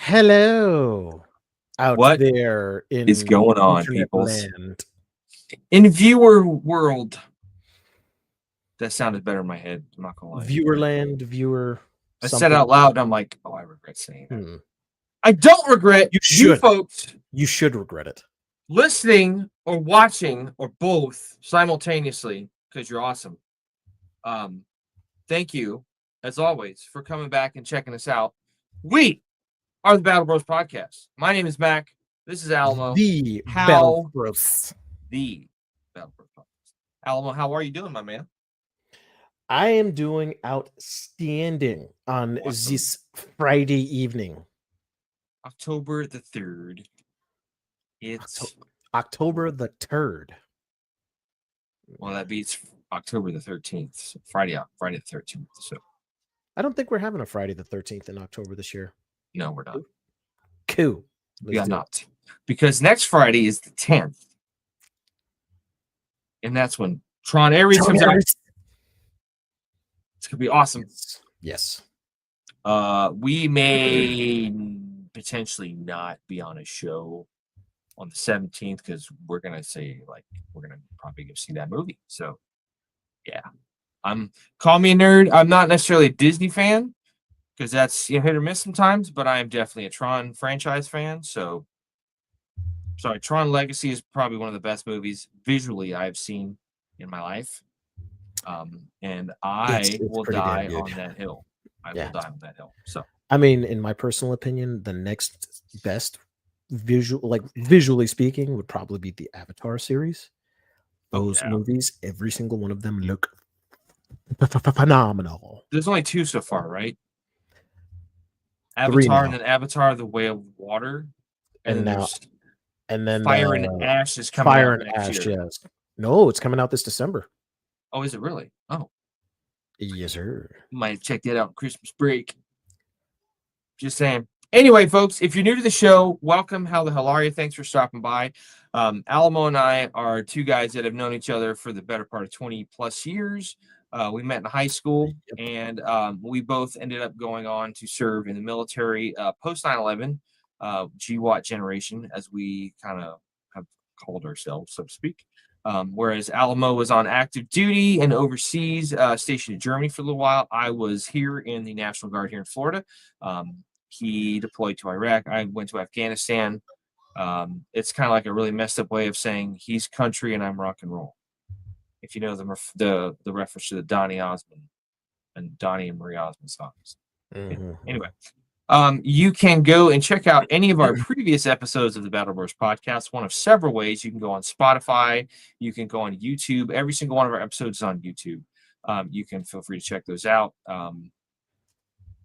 Hello out What there is in going on, internet peoples? land. In viewer world, that sounded better in my head. I'm not gonna lie. Viewerland, viewer I said it something. out loud, and I'm like, oh, I regret saying that. Hmm. I don't regret You you should. folks You should regret it. listening or watching or both simultaneously because you're awesome. Thank you, as always, for coming back and checking us out. We are the Battle Bros Podcast. My name is Mac. This is Alamo. The Battle How Bros. the Battle Bros Podcast. Alamo, how are you doing, my man? I am doing outstanding on Awesome. this Friday evening. October the 3rd. It's October the 3rd. well, that beats October the 13th. So Friday the 13th. So I don't think we're having a Friday the 13th in October this year. no, we're not. Cool. We are not. Because next Friday is the 10th. And that's when Tron Ares comes out. It's gonna be awesome. Yes. We may potentially not be on a show on the 17th because we're gonna probably go see that movie. So yeah. Call me a nerd. I'm not necessarily a Disney fan because that's hit or miss sometimes, but I am definitely a Tron franchise fan. So sorry, Tron Legacy is probably one of the best movies visually I've seen in my life. And I will die on that hill. I will die on that hill. So I mean, in my personal opinion, the next best visually speaking, would probably be the Avatar series. Those movies, every single one of them look phenomenal. There's only 2 so far, right? Avatar and then Avatar: The Way of Water, and then Fire and Ash is coming out next year. Yes. No, it's coming out this December. Oh, is it really? Oh, yes, sir. Might check that out on Christmas break. Just saying. Anyway, folks, if you're new to the show, welcome. How the hell are you? Thanks for stopping by. Alamo and I are 2 guys that have known each other for the better part of 20 plus years. We met in high school, and we both ended up going on to serve in the military post 9/11, GWAT generation, as we kind of have called ourselves, so to speak. Whereas Alamo was on active duty and overseas, stationed in Germany for a little while. I was here in the National Guard here in Florida. He deployed to Iraq. I went to Afghanistan. It's kind of like a really messed up way of saying he's country and I'm rock and roll. If you know the reference to the Donny and Marie Osmond songs. Mm-hmm. Anyway, you can go and check out any of our previous episodes of the Battle Bros Podcast. One of several ways. You can go on Spotify. You can go on YouTube. Every single one of our episodes is on YouTube. You can feel free to check those out.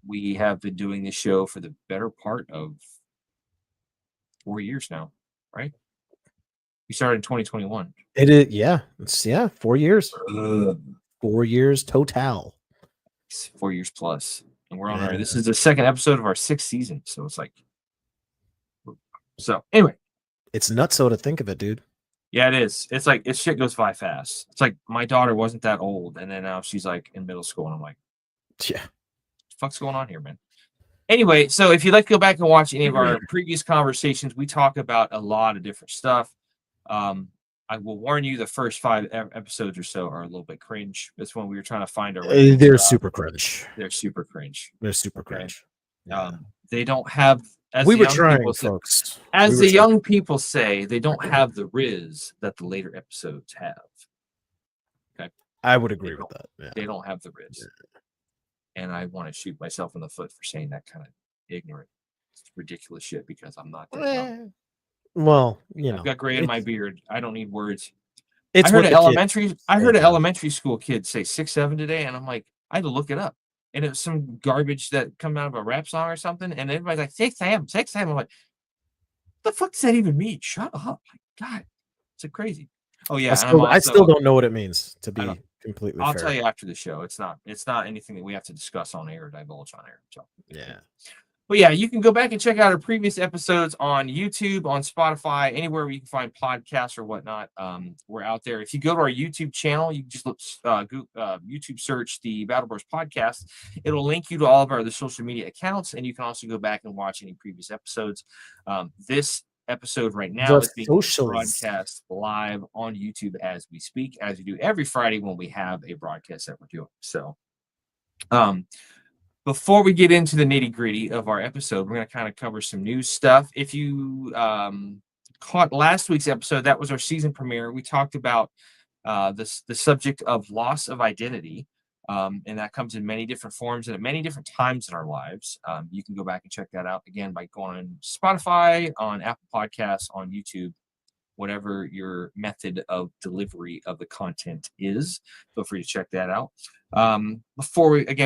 We have been doing this show for the better part of 4 years now, right? We started in 2021. It is, yeah. It's 4 years. 4 years total. 4 years plus. And we're on our, this is the 2nd episode of our 6th season. So it's like, so anyway. It's nuts so to think of it, dude. Yeah, it is. It's like, shit goes by fast. It's like my daughter wasn't that old. And then now she's like in middle school. And I'm like, yeah, what the fuck's going on here, man? Anyway, so if you'd like to go back and watch any of our previous conversations, we talk about a lot of different stuff. I will warn you, the first 5 episodes or so are a little bit cringe. That's when we were trying to find our way. They're super cringe. They're super cringe. They're super cringe. They don't have, as we the were young trying, people say, folks. As the young people say, they don't have the riz that the later episodes have. Okay, I would agree with that. Yeah. They don't have the riz. Yeah. And I want to shoot myself in the foot for saying that kind of ignorant, ridiculous shit because I'm not that young. Well, you know, I've got gray in my beard. I don't need words. I heard an elementary school kid say 6'7" today, and I'm like, I had to look it up, and it was some garbage that come out of a rap song or something, and everybody's like 6'7", 6'7". I'm like, what the fuck does that even mean? Shut up! Like, God, it's crazy. Oh yeah, I still don't know what it means to be completely. I'll tell you after the show. It's not anything that we have to discuss on air or divulge on air. So yeah. But yeah, you can go back and check out our previous episodes on YouTube, on Spotify, anywhere where you can find podcasts or whatnot. We're out there. If you go to our YouTube channel, you can just look, YouTube search the Battle Bros podcast. It'll link you to all of our other social media accounts, and you can also go back and watch any previous episodes. This episode right now The is being socials. broadcast live on YouTube as we speak, as we do every Friday when we have a broadcast that we're doing. So, before we get into the nitty gritty of our episode, we're going to kind of cover some news stuff. If you caught last week's episode, that was our season premiere. We talked about the subject of loss of identity, and that comes in many different forms and at many different times in our lives. You can go back and check that out again by going on Spotify, on Apple Podcasts, on YouTube, whatever your method of delivery of the content is. Feel free to check that out. Before we get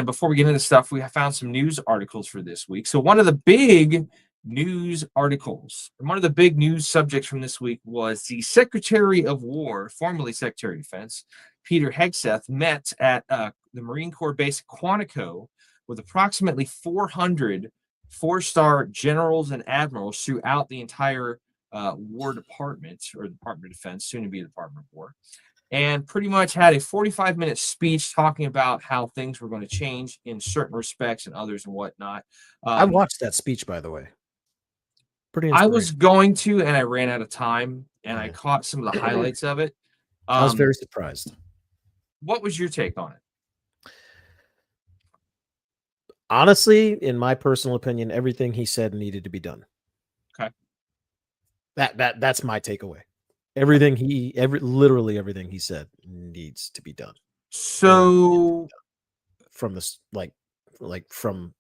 into stuff, we have found some news articles for this week. So one of the big news articles, and one of the big news subjects from this week was the Secretary of War, formerly Secretary of Defense, Peter Hegseth, met at the Marine Corps base Quantico with approximately 400 four-star generals and admirals throughout the entire War Department, or Department of Defense, soon to be Department of War, and pretty much had a 45-minute speech talking about how things were going to change in certain respects and others and whatnot. I watched that speech, by the way. Pretty I inspiring. was going to, and I ran out of time, and I caught some of the highlights of it. I was very surprised. What was your take on it? Honestly, in my personal opinion, everything he said needed to be done. Okay. That's my takeaway. Literally everything he said needs to be done. So from this, from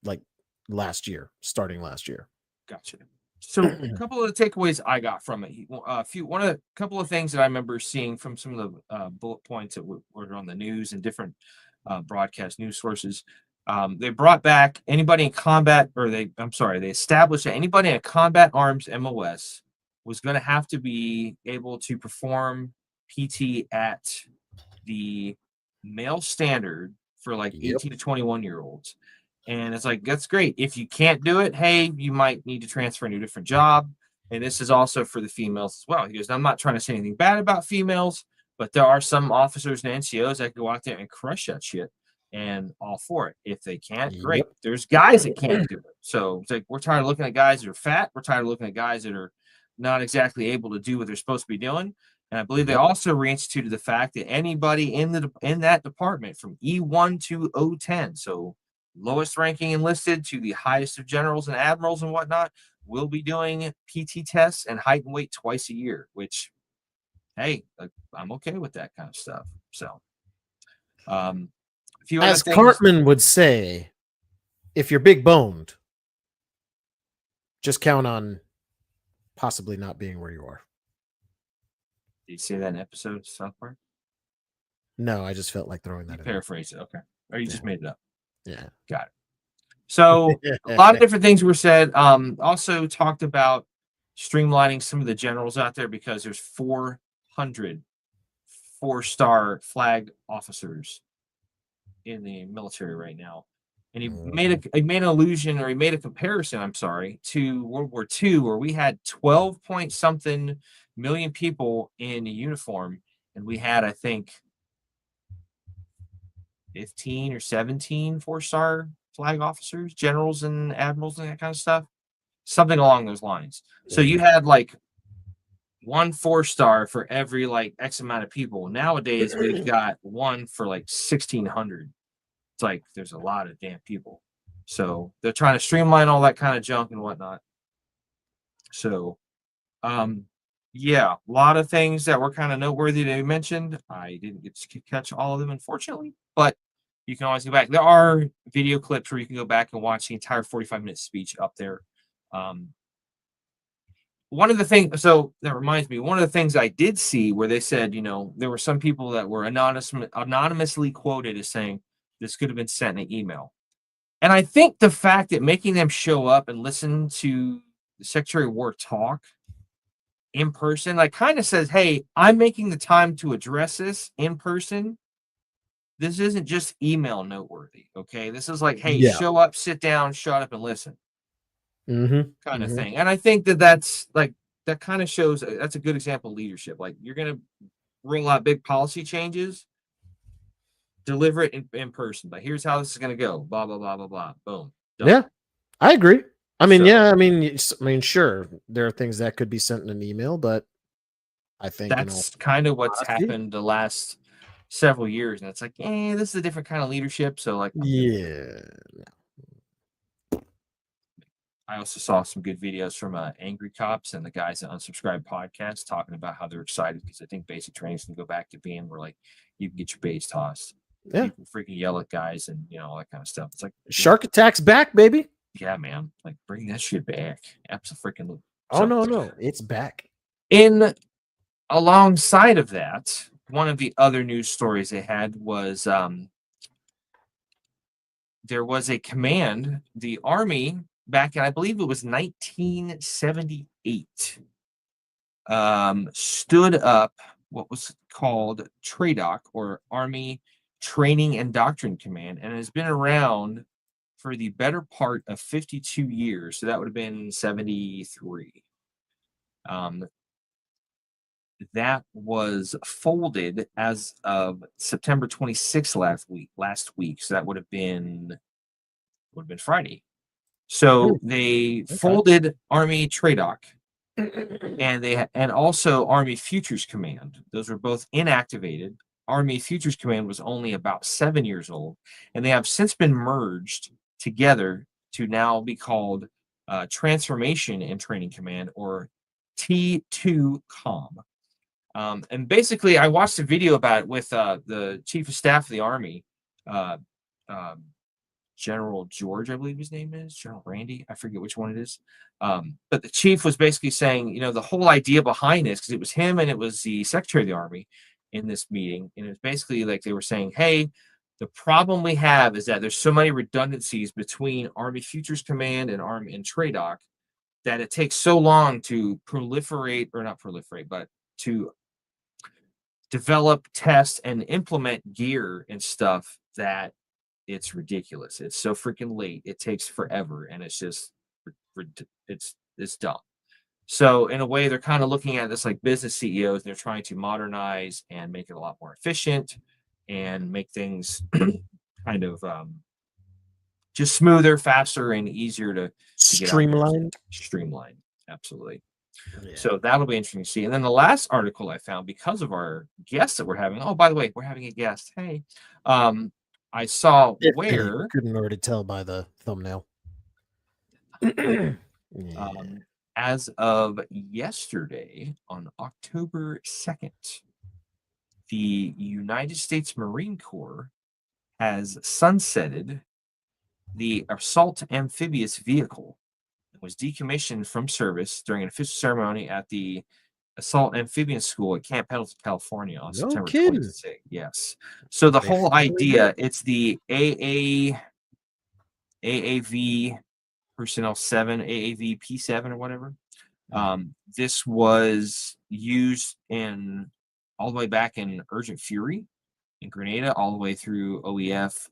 last year, starting last year. Gotcha. So a couple of the takeaways I got from it, a couple of things that I remember seeing from some of the bullet points that were on the news and different broadcast news sources. They brought back anybody in combat, they established that anybody in a combat arms MOS was going to have to be able to perform PT at the male standard for 18 to 21 year olds. And it's that's great. If you can't do it, hey, you might need to transfer into a different job. And this is also for the females as well. He goes, I'm not trying to say anything bad about females, but there are some officers and NCOs that can go out there and crush that shit, and all for it. If they can't, great. There's guys that can't do it. So it's we're tired of looking at guys that are fat. We're tired of looking at guys that are not exactly able to do what they're supposed to be doing. And I believe they also reinstituted the fact that anybody in that department from E1 to O10, so lowest ranking enlisted to the highest of generals and admirals and whatnot, will be doing PT tests and height and weight twice a year, which, hey, I'm okay with that kind of stuff. So, as Cartman would say, if you're big boned, just count on possibly not being where you are. Did you say that in an episode of South Park? No, I just felt like throwing that in. Paraphrase it. Okay. Or you just made it up. Yeah. Got it. So a lot of different things were said. Also talked about streamlining some of the generals out there, because there's 400 four-star flag officers in the military right now. And he made an allusion, or he made a comparison, to World War II, where we had 12 point something million people in a uniform, and we had, I think, 15 or 17 four-star flag officers, generals and admirals and that kind of stuff. Something along those lines. So you had one four-star for every X amount of people. Nowadays, we've got one for 1,600. It's there's a lot of damn people. So they're trying to streamline all that kind of junk and whatnot. So, yeah, a lot of things that were kind of noteworthy they mentioned. I didn't get to catch all of them, unfortunately, but you can always go back. There are video clips where you can go back and watch the entire 45-minute speech up there. One of the things, so that reminds me, one of the things I did see where they said, there were some people that were anonymously quoted as saying this could have been sent in an email. And I think the fact that making them show up and listen to the Secretary of War talk in person, kind of says, hey, I'm making the time to address this in person. This isn't just email noteworthy, okay? This is hey, show up, sit down, shut up, and listen. kind of thing. And I think that's like, that kind of shows, that's a good example of leadership. Like, you're going to roll out big policy changes, deliver it in person. But here's how this is going to go. Blah, blah, blah, blah, blah. Boom. Done. Yeah, I agree. I mean, So- yeah, I mean, sure, there are things that could be sent in an email, but I think that's kind of what's honesty. happened the last several years. And it's like, this is a different kind of leadership. So, like, Yeah. I also saw some good videos from Angry Cops and the guys at Unsubscribed Podcast talking about how they're excited because I think basic training's can go back to being where, like, you can get your base tossed. Yeah. You can freaking yell at guys and, all that kind of stuff. It's like, Shark Attack's back, baby. yeah, man. Like, bring that shit back. Absolutely. Oh, no. It's back. Alongside of that, one of the other news stories they had was there was a command, the Army, back in, I believe it was 1978, stood up what was called TRADOC, or Army Training and Doctrine Command, and has been around for the better part of 52 years. So that would have been 73. That was folded as of September 26th last week. So that would have been Friday. So they folded Army TRADOC, and also Army Futures Command. Those were both inactivated. Army Futures Command was only about 7 years old, and they have since been merged together to now be called Transformation and Training Command, or T2COM. And basically, I watched a video about it with the Chief of Staff of the Army, General George, I believe his name is, General Randy, I forget which one it is. But the chief was basically saying, the whole idea behind this, because it was him and it was the Secretary of the Army in this meeting, and it was basically like they were saying, hey, the problem we have is that there's so many redundancies between Army Futures Command and Army and TRADOC that it takes so long to but to develop, test, and implement gear and stuff that it's ridiculous. It's so freaking late. It takes forever, and it's just it's dumb. So in a way, they're kind of looking at this like business CEOs, and they're trying to modernize and make it a lot more efficient and make things kind of just smoother, faster, and easier to get streamlined. Streamlined, absolutely. Yeah. So that'll be interesting to see. And then the last article I found, because of our guests that we're having. Oh, by the way, we're having a guest. Hey, I saw where couldn't already tell by the thumbnail. As of yesterday, on October 2nd, the United States Marine Corps has sunsetted the assault amphibious vehicle that was decommissioned from service during an official ceremony at the Assault Amphibian School at Camp Pendleton, California on September 26th. Yes. So the whole idea, it's the AAV Personnel 7, AAV P7 or whatever. This was used all the way back in Urgent Fury in Grenada, all the way through OEF,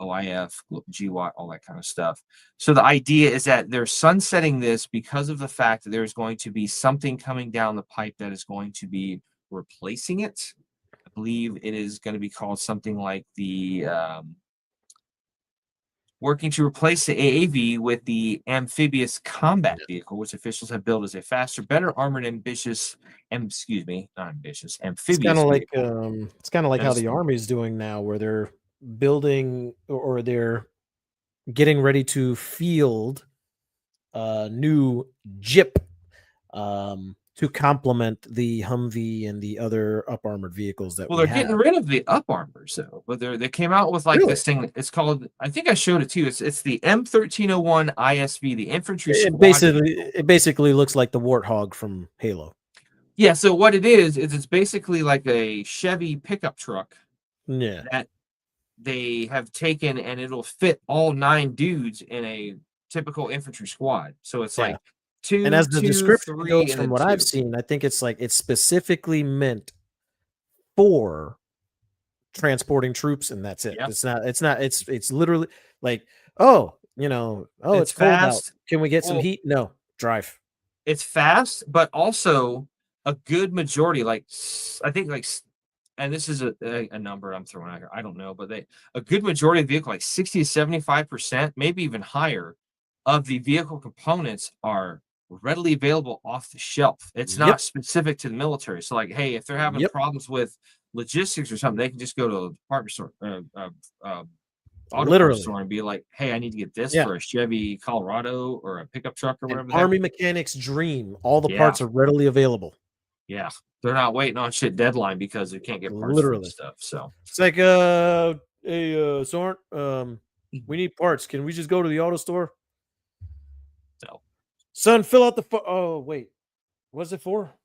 OIF, GWAT, all that kind of stuff. So the idea is that they're sunsetting this because of the fact that there's going to be something coming down the pipe that is going to be replacing it. I believe it is going to be called something like the working to replace the AAV with the amphibious combat vehicle, which officials have billed as a faster, better armored, amphibious. It's kind of like how the Army's doing now, where they're building or they're getting ready to field a new Jeep to complement the Humvee and the other up armored vehicles that they're getting rid of the up armors though, but they came out with this thing. It's called, I think I showed it to you. It's the M1301 ISV, the infantry squadron. It basically looks like the Warthog from Halo. Yeah, so what it is it's basically like a Chevy pickup truck. Yeah. That they have taken, and it'll fit all 9 dudes in a typical infantry squad. So it's like 2, and as the 2, description 3, goes, from what I've seen, I think it's like it's specifically meant for transporting troops, and that's it. It's literally like, oh, it's It's cold out. fast. Can we get some Well, heat? No, drive. It's fast, but also a good majority, I think and this is a number I'm throwing out here. I don't know, but a good majority of the vehicle, like 60 to 75%, maybe even higher, of the vehicle components are readily available off the shelf. It's not Yep. specific to the military. So, like, hey, if they're having Yep. problems with logistics or something, they can just go to a department store, auto parts Literally. store, and be like, hey, I need to get this Yeah. for a Chevy Colorado or a pickup truck or whatever. An Army mechanic's dream. All the parts are readily available. Yeah, they're not waiting on shit deadline because they can't get parts for stuff. So it's like, hey, Soren, we need parts. Can we just go to the auto store? No. Son, fill out the. Oh wait, what's it for?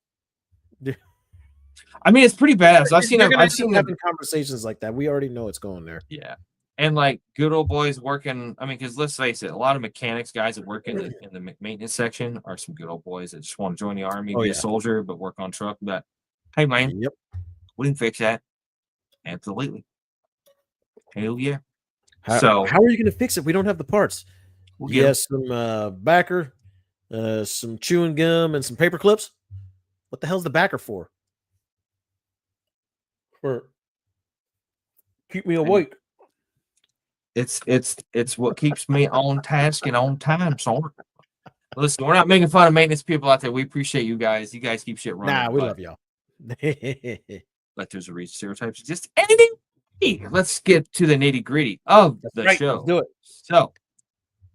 I mean, it's pretty badass. I've seen having conversations like that. We already know it's going there. Yeah, and like good old boys working. I mean, because let's face it, a lot of mechanics guys that work in the maintenance section are some good old boys that just want to join the army, be a soldier, but work on truck. But hey, man, we can fix that. Absolutely. Hell yeah. How are you going to fix it? We don't have the parts. Yes, some backer, some chewing gum, and some paper clips. What the hell's the backer for? Keep me awake. It's what keeps me on task and on time, son. Listen, we're not making fun of maintenance people out there. We appreciate you guys. You guys keep shit running. Nah, we love y'all. But there's a reason stereotypes exist. Anything. Let's get to the nitty gritty of the show. Let's do it. So,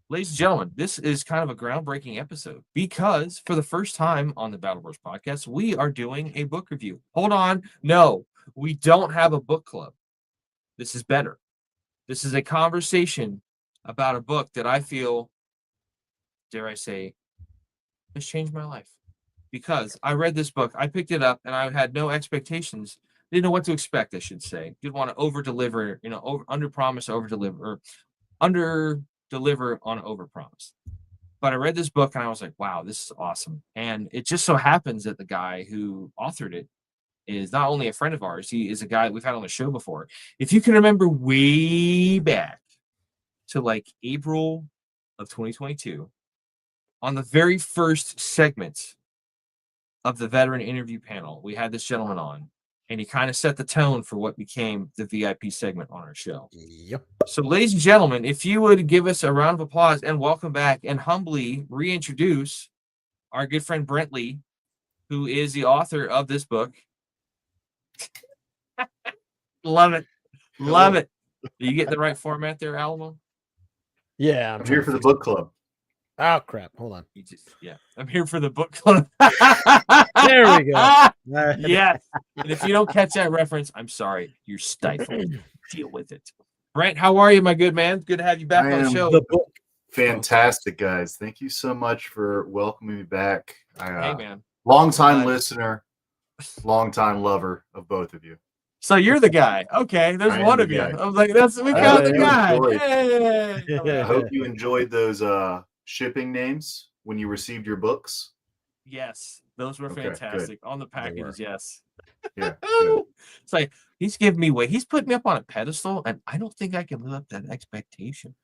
ladies and gentlemen, this is kind of a groundbreaking episode because for the first time on the Battle Bros podcast, we are doing a book review. Hold on. No, we don't have a book club. This is better. This is a conversation about a book that I feel, dare I say, has changed my life. Because I read this book, I picked it up, and I had no expectations. Didn't know what to expect, I should say. Didn't want to over-deliver, under-promise, over-deliver, or under-deliver on over-promise. But I read this book, and I was like, wow, this is awesome. And it just so happens that the guy who authored it is not only a friend of ours, he is a guy we've had on the show before. If you can remember way back to like April of 2022, on the very first segment of the veteran interview panel, we had this gentleman on, and he kind of set the tone for what became the VIP segment on our show. Yep. So, ladies and gentlemen, if you would give us a round of applause and welcome back and humbly reintroduce our good friend Brent Lee, who is the author of this book. Love it. Love it. Do you get the right format there, Alamo? Yeah. I'm here for the book club. Oh, crap. Hold on. I'm here for the book club. There we go. Yes. And if you don't catch that reference, I'm sorry. You're stifled. Deal with it. Brent, how are you, my good man? Good to have you back on the show. Fantastic, guys. Thank you so much for welcoming me back. Hey, man. Long-time listener, long-time lover of both of you. So you're the guy. Okay, there's one of you. I was like, we found the guy. Hey. I hope you enjoyed those shipping names when you received your books. Yes, those were fantastic. On the packages, yes. Yeah. It's like he's giving me weight. He's putting me up on a pedestal, and I don't think I can live up to that expectation.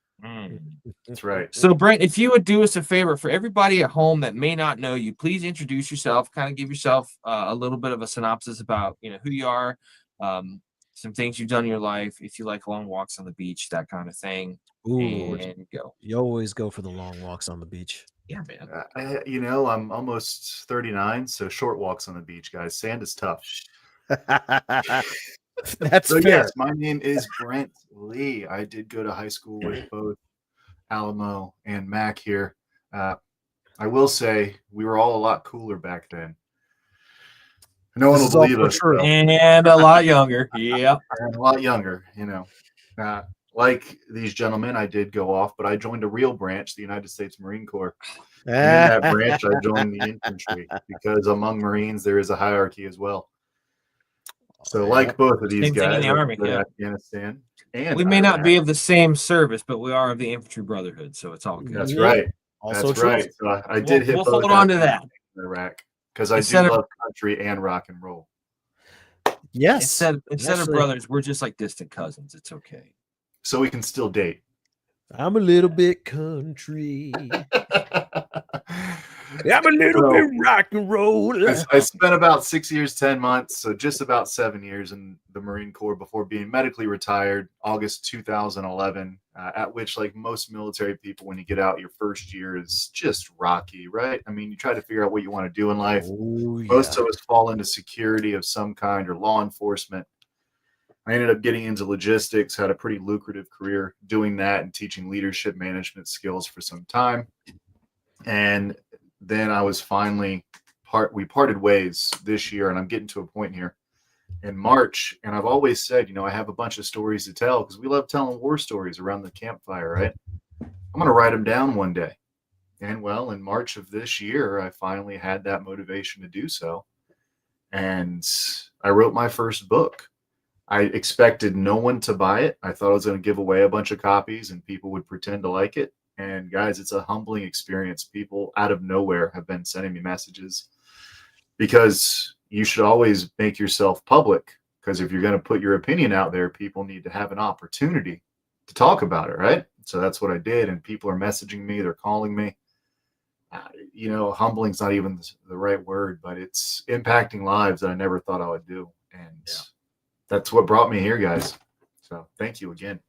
That's right. So, Brent, if you would do us a favor for everybody at home that may not know you, please introduce yourself. Kind of give yourself a little bit of a synopsis about who you are, some things you've done in your life. If you like long walks on the beach, that kind of thing. Ooh, and go. You always go for the long walks on the beach. Yeah, man. I'm almost 39, so short walks on the beach, guys. Sand is tough. That's so fair. Yes, my name is Brent Lee. I did go to high school with both Alamo and Mac here. I will say we were all a lot cooler back then. No one will believe us. And a lot younger. Yep. And a lot younger, like these gentlemen, I did go off, but I joined a real branch, the United States Marine Corps. And in that branch, I joined the infantry because among Marines, there is a hierarchy as well. So like both of these guys, in the Army, Afghanistan. And we may not be of the same service, but we are of the infantry brotherhood, so it's all good. That's right. Also That's right. So I did hit we'll both hold on to that. in Iraq because I do love country and rock and roll. Yes. Instead of brothers, we're just like distant cousins. It's okay. So we can still date. I'm a little bit country. I'm a little bit rock and roll. I spent about 6 years, 10 months, so just about 7 years in the Marine Corps before being medically retired, August 2011, at which, like most military people, when you get out, your first year is just rocky, right? I mean, you try to figure out what you want to do in life. Oh, Most yeah. of us fall into security of some kind or law enforcement. I ended up getting into logistics, had a pretty lucrative career doing that and teaching leadership management skills for some time. And then I was finally we parted ways this year, and I'm getting to a point here in March. And I've always said, you know, I have a bunch of stories to tell because we love telling war stories around the campfire, right? I'm going to write them down one day. And well, in March of this year, I finally had that motivation to do so. And I wrote my first book. I expected no one to buy it. I thought I was going to give away a bunch of copies and people would pretend to like it. And guys, it's a humbling experience. People out of nowhere have been sending me messages because you should always make yourself public. Because if you're going to put your opinion out there, people need to have an opportunity to talk about it, right? So that's what I did. And people are messaging me, they're calling me. You know, humbling's not even the right word, but it's impacting lives that I never thought I would do. And that's what brought me here, guys. So thank you again.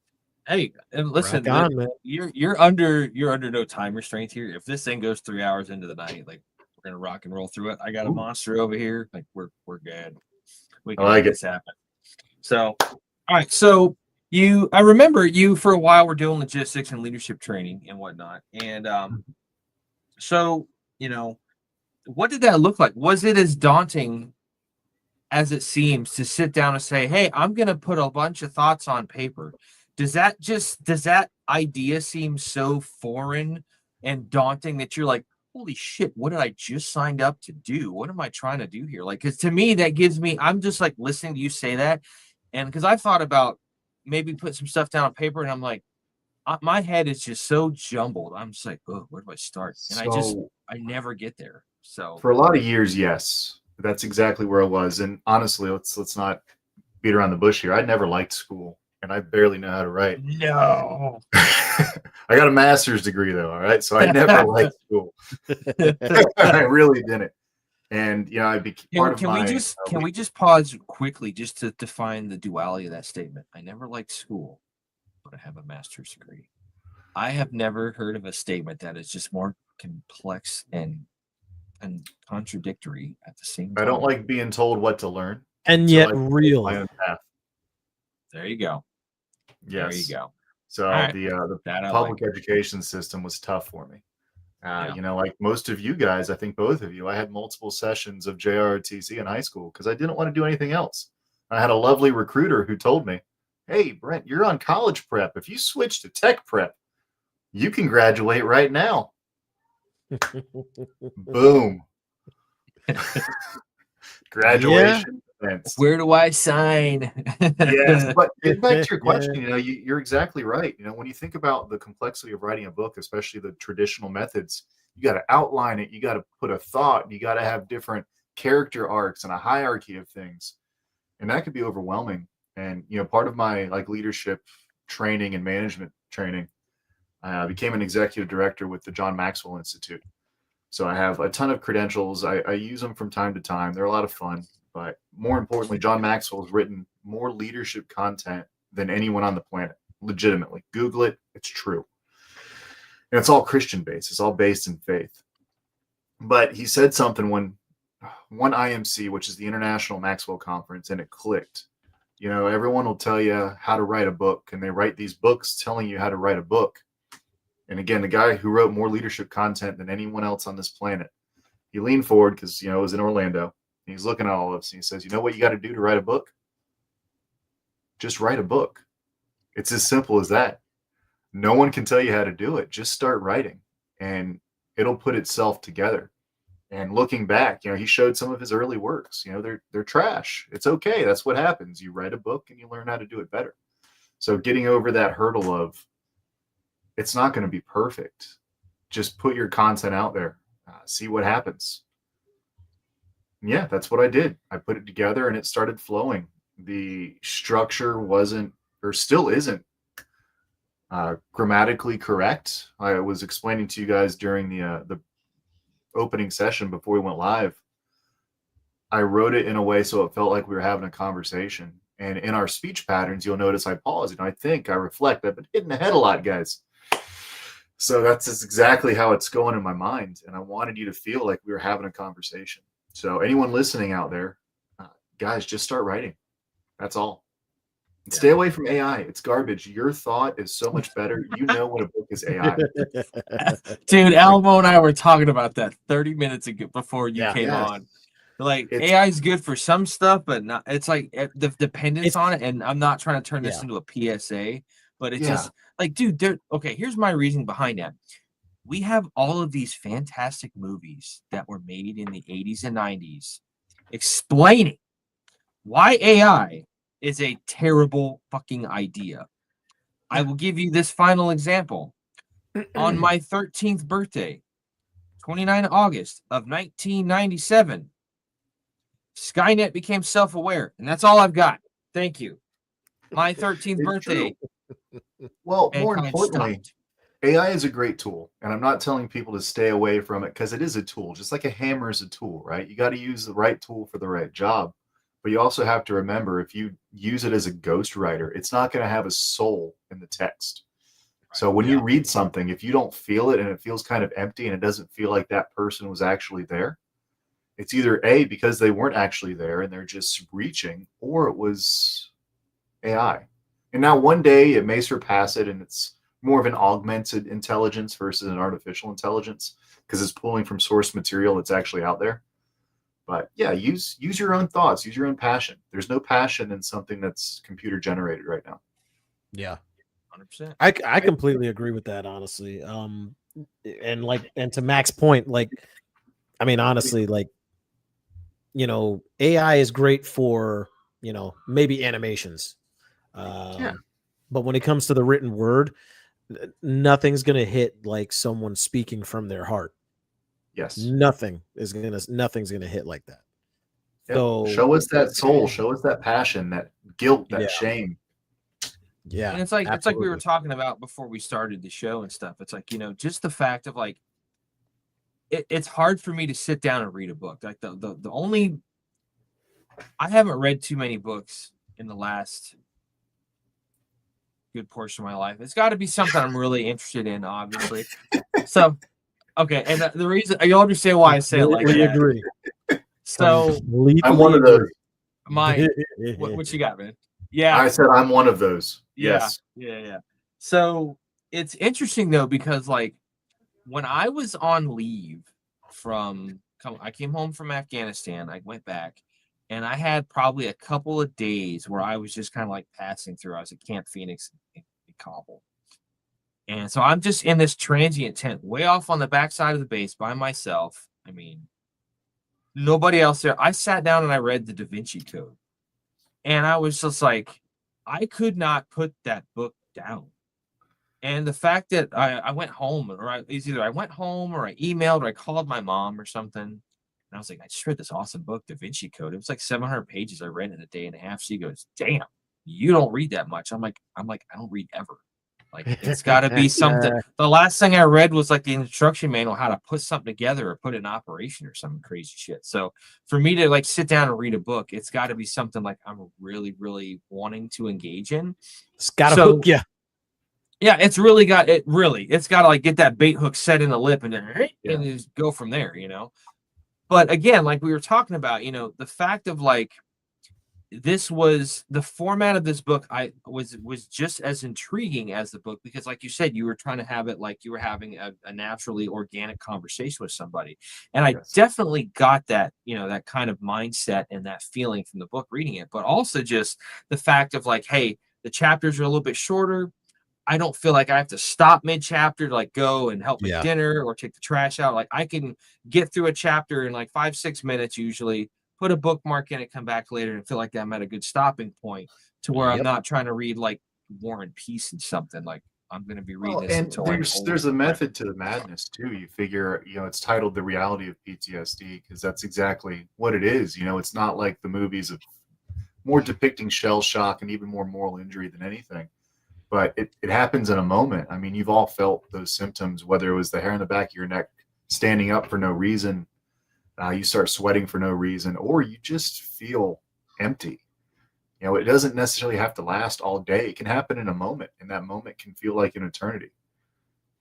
Hey, and listen, Rock on, man. you're under no time restraint here. If this thing goes 3 hours into the night, like we're gonna rock and roll through it. I got a monster over here. Like we're good. We can make this happen. So, all right. So I remember you for a while were doing logistics and leadership training and whatnot. And so you know, what did that look like? Was it as daunting as it seems to sit down and say, hey, I'm gonna put a bunch of thoughts on paper? Does that idea seem so foreign and daunting that you're like, holy shit, what did I just signed up to do? What am I trying to do here? Like, because to me, that gives me, I'm just like listening to you say that. And because I've thought about maybe put some stuff down on paper and I'm like, my head is just so jumbled. I'm just like, oh, where do I start? And I never get there. So for a lot of years, yes, that's exactly where I was. And honestly, let's not beat around the bush here. I never liked school. And I barely know how to write. No. I got a master's degree though, all right? So I never liked school. I really didn't. And you know, I became part of my can we just pause quickly just to define the duality of that statement? I never liked school, but I have a master's degree. I have never heard of a statement that is just more complex and contradictory at the same time. I don't like being told what to learn. And yet real. My own path. There you go. Yes. There you go. So the public education system was tough for me. You know, like most of you guys, I think both of you, I had multiple sessions of JROTC in high school because I didn't want to do anything else. I had a lovely recruiter who told me, hey, Brent, you're on college prep. If you switch to tech prep, you can graduate right now. Boom. Graduation. Where do I sign? Yes, but back to your question, you know, you're exactly right. You know, when you think about the complexity of writing a book, especially the traditional methods, you got to outline it, you got to put a thought, you got to have different character arcs and a hierarchy of things, and that could be overwhelming. And you know, part of my like leadership training and management training, I became an executive director with the John Maxwell Institute. So I have a ton of credentials. I use them from time to time. They're a lot of fun. But more importantly, John Maxwell has written more leadership content than anyone on the planet. Legitimately. Google it. It's true. And it's all Christian based. It's all based in faith. But he said something when one IMC, which is the International Maxwell Conference, and it clicked. You know, everyone will tell you how to write a book, and they write these books telling you how to write a book. And again, the guy who wrote more leadership content than anyone else on this planet, he leaned forward because, you know, it was in Orlando. And he's looking at all of us and he says, you know what you got to do to write a book? Just write a book. It's as simple as that. No one can tell you how to do it. Just start writing and it'll put itself together. And looking back, you know, he showed some of his early works. You know, they're trash. It's okay. That's what happens. You write a book and you learn how to do it better. So getting over that hurdle of it's not going to be perfect. Just put your content out there. See what happens. Yeah, that's what I did. I put it together and it started flowing. The structure wasn't, or still isn't, grammatically correct. I was explaining to you guys during the opening session before we went live. I wrote it in a way so it felt like we were having a conversation. And in our speech patterns, you'll notice I pause and I think, I reflect. I've been hitting the head a lot, guys. So that's just exactly how it's going in my mind. And I wanted you to feel like we were having a conversation. So anyone listening out there, guys, just start writing. That's all. And stay away from AI. It's garbage. Your thought is so much better. You know when a book is AI. Dude, Alamo and I were talking about that 30 minutes ago before you came Yes. on. Like, AI is good for some stuff, but not. It's like the dependence on it. And I'm not trying to turn this into a PSA, but it's just like, dude, okay, here's my reason behind that. We have all of these fantastic movies that were made in the 80s and 90s explaining why AI is a terrible fucking idea. I will give you this final example. On my 13th birthday, 29 August of 1997, Skynet became self-aware, and that's all I've got. Thank you. My 13th birthday. Well, more importantly, AI is a great tool, and I'm not telling people to stay away from it because it is a tool, just like a hammer is a tool, right? You got to use the right tool for the right job, but you also have to remember if you use it as a ghostwriter, it's not going to have a soul in the text. So when you read something, if you don't feel it and it feels kind of empty and it doesn't feel like that person was actually there, it's either A, because they weren't actually there and they're just reaching, or it was AI. And now one day it may surpass it and it's more of an augmented intelligence versus an artificial intelligence because it's pulling from source material that's actually out there. But yeah, use your own thoughts, use your own passion. There's no passion in something that's computer generated right now. Yeah. 100%. I completely agree with that, honestly. And to Mac's point, like, I mean, honestly, like, AI is great for, maybe animations. But when it comes to the written word, nothing's going to hit like someone speaking from their heart. Yes. Nothing's going to hit like that. Yep. So show us that soul, show us that passion, that guilt, that shame. Yeah. And it's like we were talking about before we started the show and stuff. It's like, just the fact of like it's hard for me to sit down and read a book. Like the only I haven't read too many books in the last good portion of my life. It's got to be something I'm really interested in, obviously. So, okay, and the reason you'll understand why I say it like that. Agree. So I'm one of those. What you got, man? Yeah, I said I'm one of those. Yes. Yeah. So it's interesting though because like when I was on leave I came home from Afghanistan. I went back. And I had probably a couple of days where I was just kind of like passing through. I was at Camp Phoenix in Kabul. And so I'm just in this transient tent way off on the backside of the base by myself. I mean, nobody else there. I sat down and I read the Da Vinci Code. And I was just like, I could not put that book down. And the fact that I went home, it's either I went home or I emailed or I called my mom or something. And I was like, I just read this awesome book, Da Vinci Code. It was like 700 pages I read in a day and a half. She goes, damn, you don't read that much. I'm like, I don't read ever. Like, it's got to be something. The last thing I read was like the instruction manual, how to put something together or put it in operation or some crazy shit. So for me to like sit down and read a book, it's got to be something like I'm really, really wanting to engage in. It's got to hook you. Yeah, it's got to like get that bait hook set in the lip and then and just go from there, But again, like we were talking about, the fact of like this was the format of this book was just as intriguing as the book because like you said, you were trying to have it like you were having a naturally organic conversation with somebody. And I definitely got that, that kind of mindset and that feeling from the book reading it, but also just the fact of like, hey, the chapters are a little bit shorter. I don't feel like I have to stop mid-chapter to like go and help make dinner or take the trash out. Like I can get through a chapter in like 5-6 minutes usually, put a bookmark in it, come back later and feel like I'm at a good stopping point to where I'm not trying to read like War and Peace and something. Like I'm going to be reading this until there's a method to the madness too. You figure, it's titled The Reality of PTSD because that's exactly what it is. It's not like the movies of more depicting shell shock and even more moral injury than anything. but it happens in a moment. I mean, you've all felt those symptoms, whether it was the hair on the back of your neck standing up for no reason, you start sweating for no reason, or you just feel empty. You know, it doesn't necessarily have to last all day. It can happen in a moment, and that moment can feel like an eternity.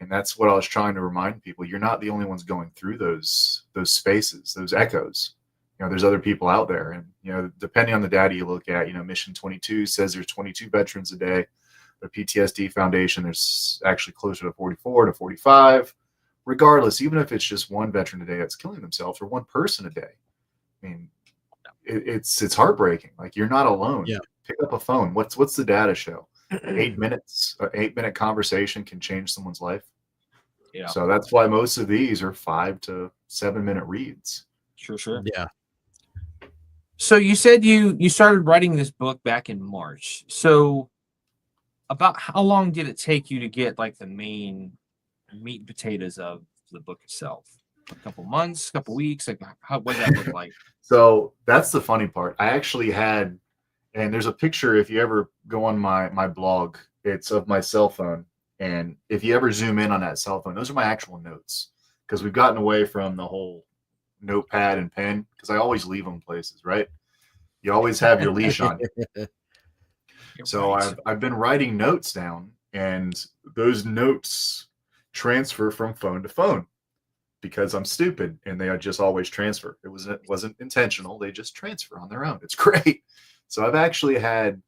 And that's what I was trying to remind people. You're not the only ones going through those spaces, those echoes. You know, there's other people out there. And, you know, depending on the data you look at, you know, Mission 22 says there's 22 veterans a day. The PTSD Foundation, there's actually closer to 44 to 45. Regardless, even if it's just one veteran a day that's killing themselves, or one person a day, I mean, it's heartbreaking. Like, you're not alone. Yeah. Pick up a phone. What's the data show? 8 minutes, an 8-minute conversation can change someone's life. Yeah. So that's why most of these are 5 to 7 minute reads. Sure. Yeah. So you said you started writing this book back in March. So about how long did it take you to get like the main meat and potatoes of the book itself? A couple months, a couple weeks? Like, what does that look like? So that's the funny part. I actually had, and there's a picture, if you ever go on my blog, it's of my cell phone. And if you ever zoom in on that cell phone, those are my actual notes, because we've gotten away from the whole notepad and pen, because I always leave them places, right? You always have your leash on. So right. I've been writing notes down, and those notes transfer from phone to phone, because I'm stupid, and they just always transfer. It wasn't intentional. They just transfer on their own. It's great. So I've actually had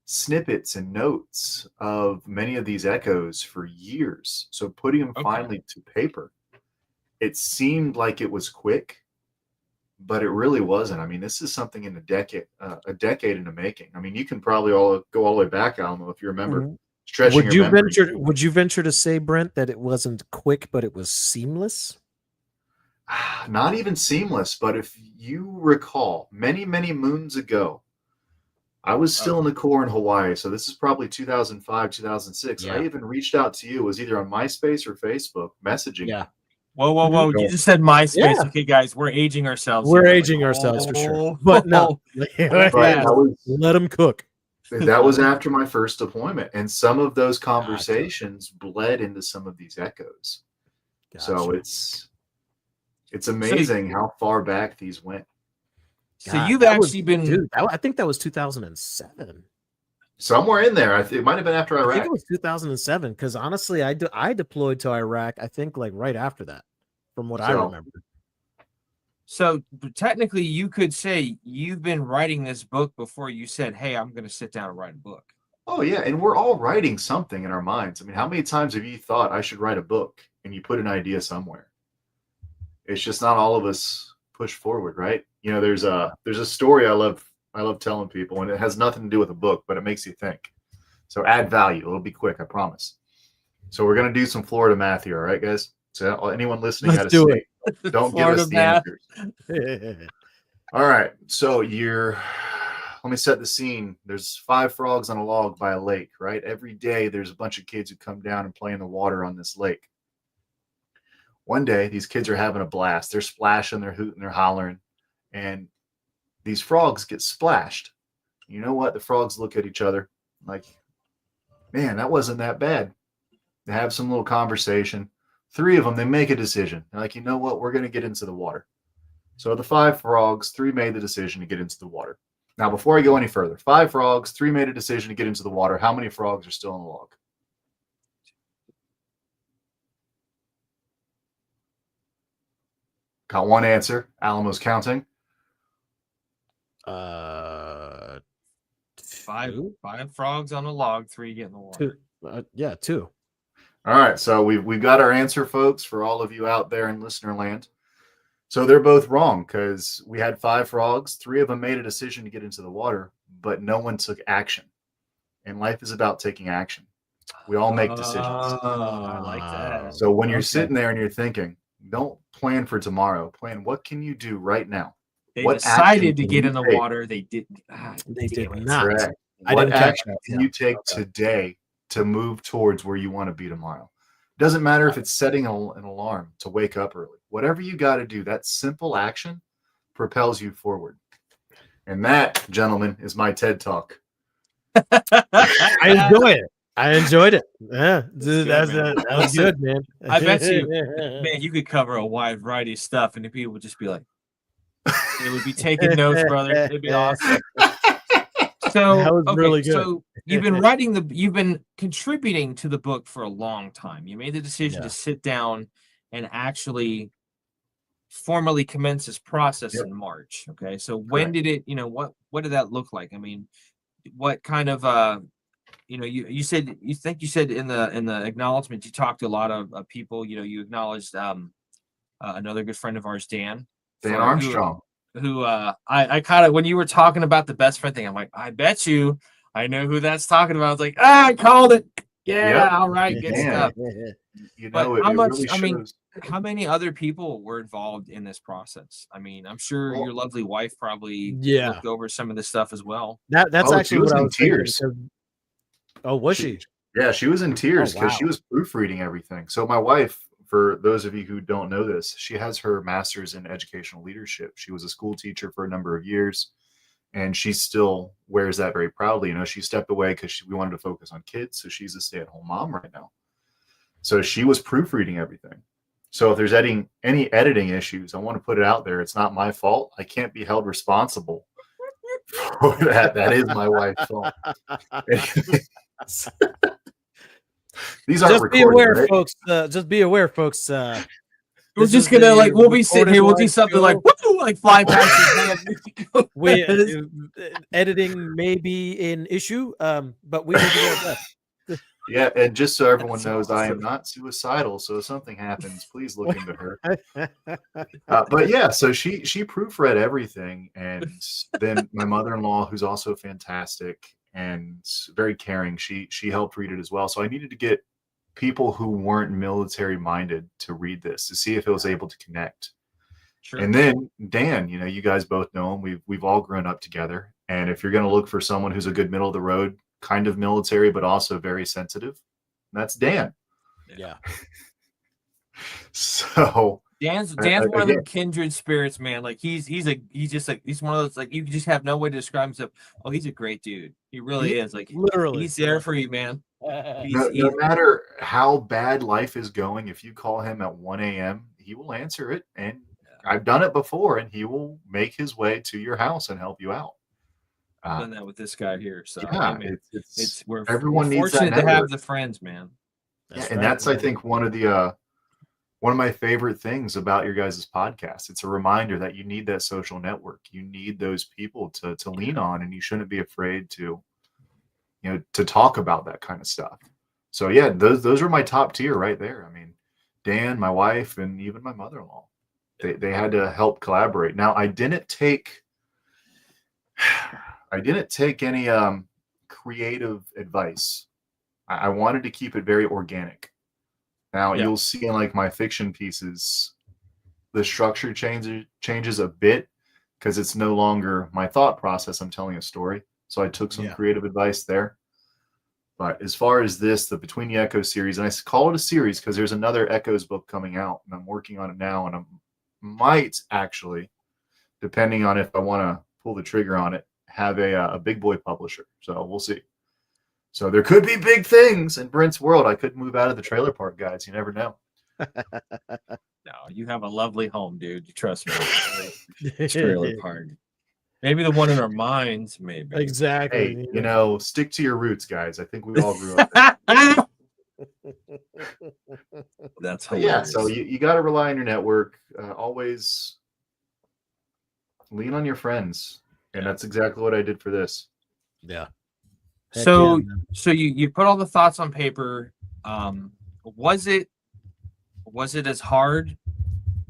snippets and notes of many of these echoes for years. So putting them finally to paper, it seemed like it was quick, but it really wasn't. I mean, this is something in a decade in the making. I mean, you can probably go all the way back, Alamo, if you remember. Stretching your memory. Would you venture to say, Brent, that it wasn't quick, but it was seamless? Not even seamless, but if you recall, many, many moons ago, I was still in the Corps in Hawaii. So this is probably 2005, 2006. Yeah. I even reached out to you. It was either on MySpace or Facebook messaging. Yeah. Whoa. You just said MySpace. Yeah. Okay, guys, we're aging ourselves. We're aging ourselves for sure. But no, let them cook. That was after my first deployment. And some of those conversations bled into some of these echoes. Gotcha. So it's amazing how far back these went. So you've actually been... Dude, I think that was 2007. Somewhere in there. It might have been after Iraq. I think it was 2007, because honestly, I deployed to Iraq, I think, like right after that, from what I remember. So technically, you could say you've been writing this book before you said, hey, I'm going to sit down and write a book. Oh, yeah. And we're all writing something in our minds. I mean, how many times have you thought I should write a book, and you put an idea somewhere? It's just not all of us push forward, right? You know, there's a story I love telling people, and it has nothing to do with a book, but it makes you think. So add value. It'll be quick, I promise. So we're going to do some Florida math here, all right, guys? So anyone listening, let's do it. Don't give us the answers. All right. So let me set the scene. There's 5 frogs on a log by a lake, right? Every day there's a bunch of kids who come down and play in the water on this lake. One day, these kids are having a blast. They're splashing, they're hooting, they're hollering, and these frogs get splashed. You know what? The frogs look at each other like, man, that wasn't that bad. They have some little conversation. 3 of them, they make a decision. They're like, you know what? We're going to get into the water. So the 5 frogs, 3 made the decision to get into the water. Now, before I go any further, 5 frogs, 3 made a decision to get into the water. How many frogs are still in the log? Got one answer. Alamo's counting. 5 frogs on a log, 3 get in the water. 2. 2. All right, so we've got our answer, folks, for all of you out there in listener land. So they're both wrong, because we had 5 frogs. 3 of them made a decision to get into the water, but no one took action. And life is about taking action. We all make decisions. I like that. So when you're sitting there and you're thinking, don't plan for tomorrow. Plan, what can you do right now? They what decided to get in the water. They didn't. They did not. Correct. What action can you take today to move towards where you want to be tomorrow? It doesn't matter if it's setting an alarm to wake up early. Whatever you got to do, that simple action propels you forward. And that, gentlemen, is my TED Talk. I enjoy it. I enjoyed it. Yeah, dude, good, that was Listen, good, man. I bet you, man, you could cover a wide variety of stuff, and the people would just be like, they would be taking notes, brother. It'd be awesome. That So, was okay, really good. so you've been contributing to the book for a long time. You made the decision to sit down and actually formally commence this process in March. Okay, so when did it? What did that look like? I mean, what kind of you said in the acknowledgement you talked to a lot of people. You acknowledged another good friend of ours, Dan Armstrong, who I kind of, when you were talking about the best friend thing, I'm like, I bet you I know who that's talking about. I was like, I called it. Yeah, all right, good stuff. But how much? really I mean, shows. how many other people were involved in this process? I mean, I'm sure your lovely wife probably looked over some of this stuff as well. That's actually what I was tears. thinking. Oh, was she? Yeah, she was in tears because wow. she was proofreading everything. So my wife, for those of you who don't know this, she has her master's in educational leadership. She was a school teacher for a number of years, and she still wears that very proudly. She stepped away because we wanted to focus on kids. So she's a stay-at-home mom right now. So she was proofreading everything. So if there's any editing issues, I want to put it out there. It's not my fault. I can't be held responsible for that. That is my wife's fault. These aren't just be aware, right? folks. Just be aware, folks. We're just gonna we'll be sitting here. We'll do something like woo, like fly past his hand. Editing may be an issue, but we will do our best. Yeah, and just so everyone knows, I am not suicidal. So if something happens, please look into her. But yeah, so she proofread everything, and then my mother-in-law, who's also fantastic and very caring, she helped read it as well. So I needed to get people who weren't military minded to read this to see if it was able to connect. Sure. And then Dan, you guys both know him. We've all grown up together, and if you're going to look for someone who's a good middle of the road, kind of military, but also very sensitive, that's Dan. Yeah. So Dan's one of them kindred spirits, man. Like he's one of those, like, you just have no way to describe himself. Oh, he's a great dude. He really is. Like, literally, he's there for you, man. No matter how bad life is going, if you call him at 1 a.m., he will answer it. And I've done it before, and he will make his way to your house and help you out. I've done that with this guy here. So yeah, hey, we're needs fortunate to have the friends, man. That's I think one of my favorite things about your guys' podcast. It's a reminder that you need that social network. You need those people to lean on, and you shouldn't be afraid to talk about that kind of stuff. So yeah, those are my top tier right there. I mean, Dan, my wife, and even my mother-in-law, they had to help collaborate. Now, I didn't take any creative advice. I wanted to keep it very organic. Now, you'll see in like my fiction pieces, the structure changes a bit because it's no longer my thought process. I'm telling a story. So I took some creative advice there. But as far as the Between the Echoes series, and I call it a series because there's another Echoes book coming out, and I'm working on it now, and I might actually, depending on if I want to pull the trigger on it, have a big boy publisher. So we'll see. So there could be big things in Brent's world. I could move out of the trailer park, guys. You never know. No, you have a lovely home, dude. You trust me. Trailer park. Maybe the one in our minds, maybe. Exactly. Hey, stick to your roots, guys. I think we all grew up there. That's hilarious. So you got to rely on your network. Always lean on your friends. And that's exactly what I did for this. Yeah. So you put all the thoughts on paper. Was it as hard?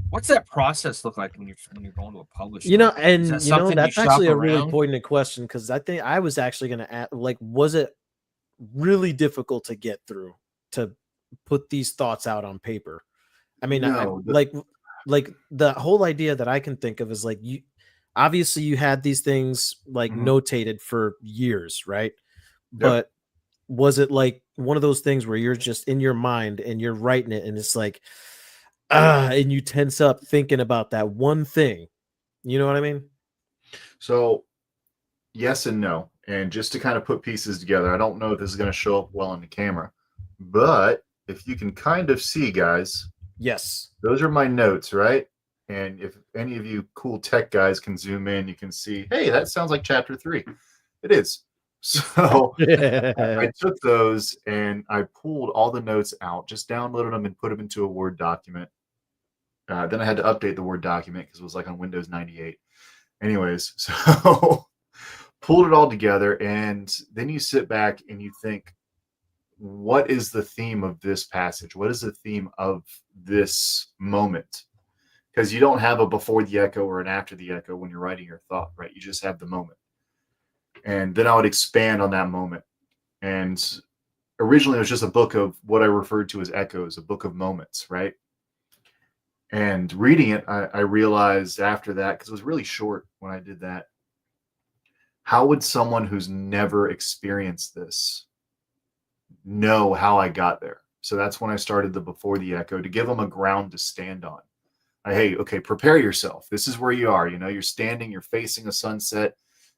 What's that process look like when you're going to a publisher? That's actually a really poignant question, because I think I was actually going to ask, like, was it really difficult to get through to put these thoughts out on paper? I mean, like the whole idea that I can think of is like, obviously you had these things like notated for years, right? Yep. But was it like one of those things where you're just in your mind and you're writing it, and it's like, and you tense up thinking about that one thing? You know what I mean? So yes and no. And just to kind of put pieces together, I don't know if this is going to show up well on the camera, but if you can kind of see, guys, Yes. those are my notes, right? And if any of you cool tech guys can zoom in, you can see, hey, that sounds like chapter 3. It is. So I took those and I pulled all the notes out, just downloaded them and put them into a Word document. Then I had to update the Word document because it was like on Windows 98. Anyways, so pulled it all together, and then you sit back and you think, what is the theme of this passage? What is the theme of this moment? Because you don't have a before the echo or an after the echo when you're writing your thought, right? You just have the moment. And then I would expand on that moment. And originally it was just a book of what I referred to as echoes, a book of moments, right? And reading it, I realized after that, because it was really short when I did that, how would someone who's never experienced this know how I got there? So that's when I started the before the echo, to give them a ground to stand on. Hey, okay, prepare yourself. This is where you are. You know, you're standing, you're facing a sunset,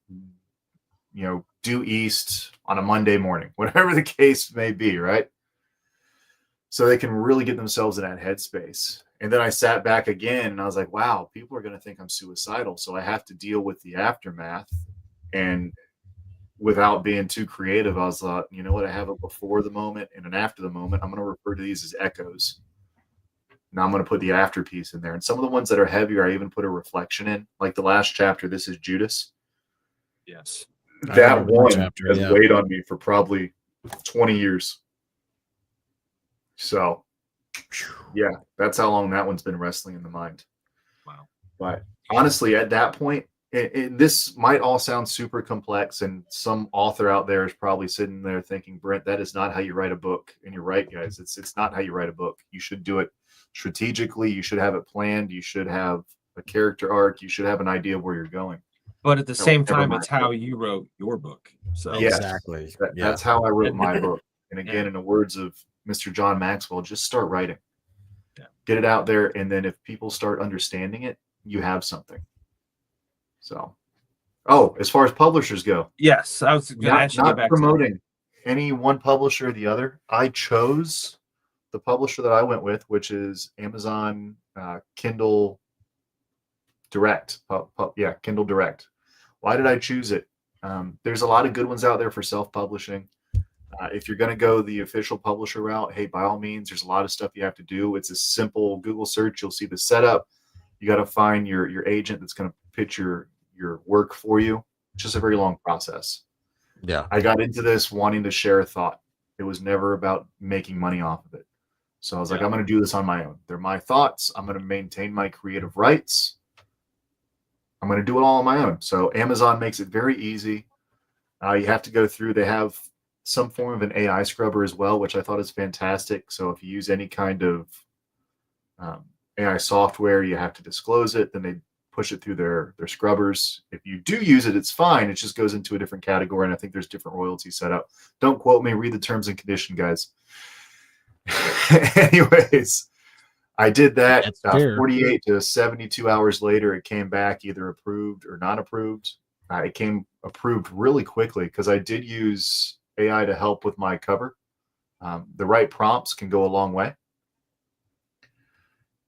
you know, due east on a Monday morning, whatever the case may be, right? So they can really get themselves in that headspace. And then I sat back again and I was like, wow, people are going to think I'm suicidal. So I have to deal with the aftermath. And without being too creative, I was like, you know what? I have a before the moment and an after the moment. I'm going to refer to these as echoes. Now I'm going to put the after piece in there. And some of the ones that are heavier, I even put a reflection in. Like the last chapter, this is Judas. Yes. That one has weighed on me for probably 20 years. So, yeah, that's how long that one's been wrestling in the mind. Wow. But honestly, at that point, this might all sound super complex, and some author out there is probably sitting there thinking, Brent, that is not how you write a book. And you're right, guys. It's not how you write a book. You should do it strategically. You should have it planned. You should have a character arc. You should have an idea of where you're going. But at the same time, it's how you wrote your book. So exactly. That's how I wrote my book. And again, in the words of Mr. John Maxwell, just start writing. Yeah. Get it out there. And then if people start understanding it, you have something. So, as far as publishers go. Yes, I was going to actually not get back promoting to any one publisher or the other. I chose the publisher that I went with, which is Amazon Kindle Direct. Kindle Direct. Why did I choose it? There's a lot of good ones out there for self-publishing. If you're going to go the official publisher route, hey, by all means, there's a lot of stuff you have to do. It's a simple Google search. You'll see the setup. You got to find your agent that's going to pitch your work for you. It's just a very long process. Yeah. I got into this wanting to share a thought. It was never about making money off of it. So I was like, I'm going to do this on my own. They're my thoughts. I'm going to maintain my creative rights. I'm going to do it all on my own. So Amazon makes it very easy. You have to go through. They have some form of an AI scrubber as well, which I thought is fantastic. So if you use any kind of AI software, you have to disclose it. Then they push it through their scrubbers. If you do use it, it's fine. It just goes into a different category, and I think there's different royalties set up. Don't quote me. Read the terms and conditions, guys. Anyways, I did that. 48 to 72 hours later, it came back either approved or not approved. It came approved really quickly because I did use AI to help with my cover. The right prompts can go a long way.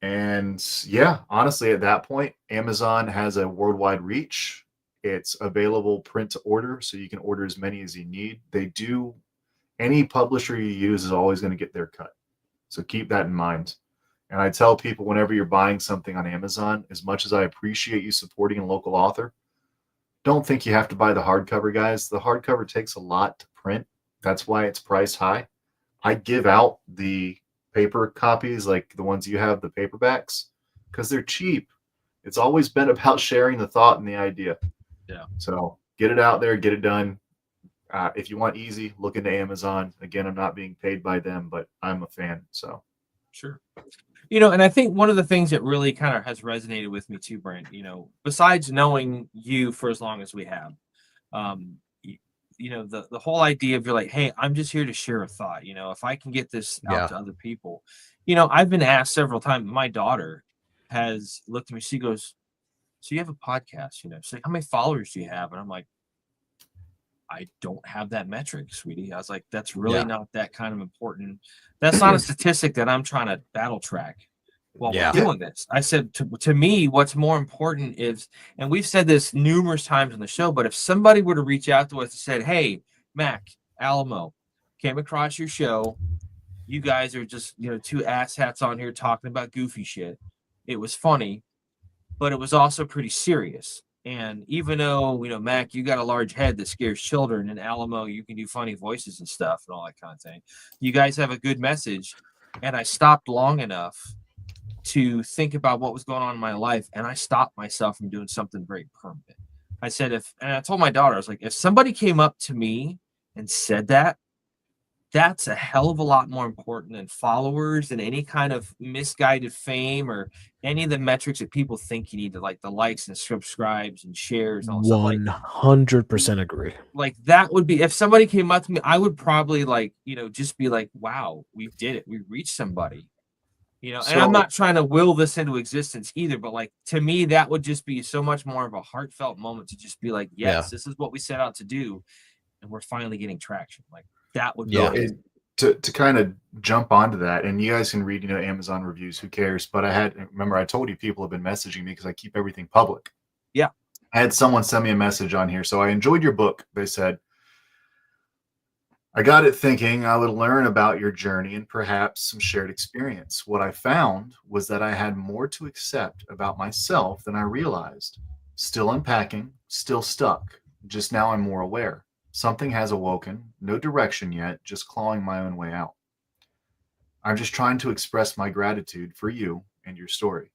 And yeah, honestly, at that point, Amazon has a worldwide reach. It's available print to order, so you can order as many as you need. Any publisher you use is always going to get their cut. So keep that in mind. And I tell people whenever you're buying something on Amazon, as much as I appreciate you supporting a local author, don't think you have to buy the hardcover, guys. The hardcover takes a lot to print. That's why it's priced high. I give out the paper copies, like the ones you have, the paperbacks, because they're cheap. It's always been about sharing the thought and the idea. Yeah. So get it out there, get it done. If you want easy, look into Amazon. Again, I'm not being paid by them, but I'm a fan. So sure. And I think one of the things that really kind of has resonated with me too, Brent, besides knowing you for as long as we have, the whole idea of you're like, hey, I'm just here to share a thought. If I can get this out to other people, I've been asked several times. My daughter has looked at me. She goes, so you have a podcast, she's like, how many followers do you have? And I'm like, I don't have that metric, sweetie. I was like, that's really not that kind of important. That's not a statistic that I'm trying to battle track while we're doing this. I said, to me, what's more important is, and we've said this numerous times on the show, but if somebody were to reach out to us and said, hey, Mac, Alamo, came across your show. You guys are just, two asshats on here talking about goofy shit. It was funny, but it was also pretty serious. And even though, Mac, you got a large head that scares children, and Alamo, you can do funny voices and stuff and all that kind of thing. You guys have a good message. And I stopped long enough to think about what was going on in my life. And I stopped myself from doing something very permanent. I said, and I told my daughter, I was like, if somebody came up to me and said that, that's a hell of a lot more important than followers and any kind of misguided fame or any of the metrics that people think you need to, like the likes and subscribes and shares and all stuff. 100% agree. Like that would be, if somebody came up to me, I would probably just be like, wow, we did it. We reached somebody, and I'm not trying to will this into existence either, but like, to me, that would just be so much more of a heartfelt moment to just be like, yes, this is what we set out to do. And we're finally getting traction. Like, that would be to kind of jump onto that, and you guys can read Amazon reviews, who cares, but I told you people have been messaging me because I keep everything public. I had someone send me a message on here. So I enjoyed your book. They said, I got it thinking I would learn about your journey and perhaps some shared experience. What I found was that I had more to accept about myself than I realized. Still unpacking, still stuck. Just now I'm more aware. Something has awoken, no direction yet, just clawing my own way out. I'm just trying to express my gratitude for you and your story.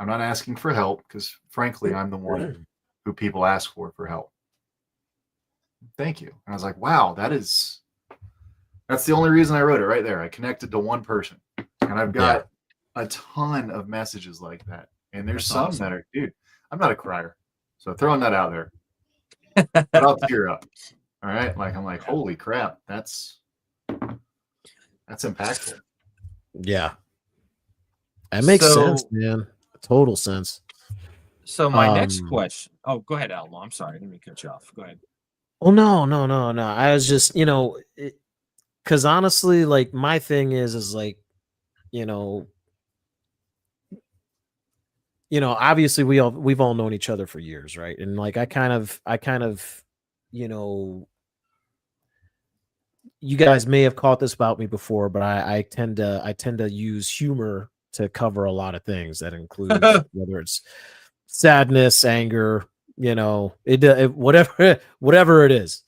I'm not asking for help because, frankly, I'm the one who people ask for help. Thank you. And I was like, wow, that's the only reason I wrote it right there. I connected to one person, and I've got a ton of messages like that. And there's some that are, dude, I'm not a crier. So throwing that out there. But I'll tear up. All right. Like, I'm like, holy crap. That's impactful. Yeah. That makes sense, man. Total sense. So my next question. Oh, go ahead, Alamo. I'm sorry. Let me cut you off. Go ahead. Oh, no. I was just, because honestly, like, my thing is like, obviously we've all known each other for years, right? And like, I kind of, you guys may have caught this about me before, but I tend to use humor to cover a lot of things. That includes whether it's sadness, anger, whatever it is.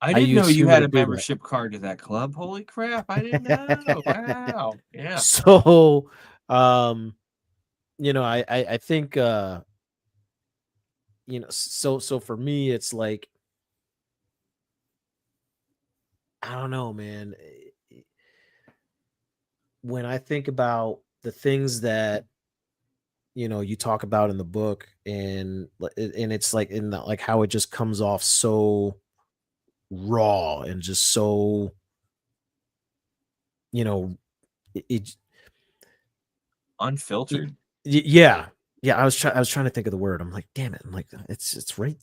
I didn't know you had a membership card to that club. Holy crap. I didn't know. Wow. Yeah. So, I think, so for me, it's like, I don't know, man. When I think about the things that, you talk about in the book, and it's like, like how it just comes off so raw and just so, it unfiltered. Yeah. I was trying to think of the word. I'm like, damn it. I'm like, it's right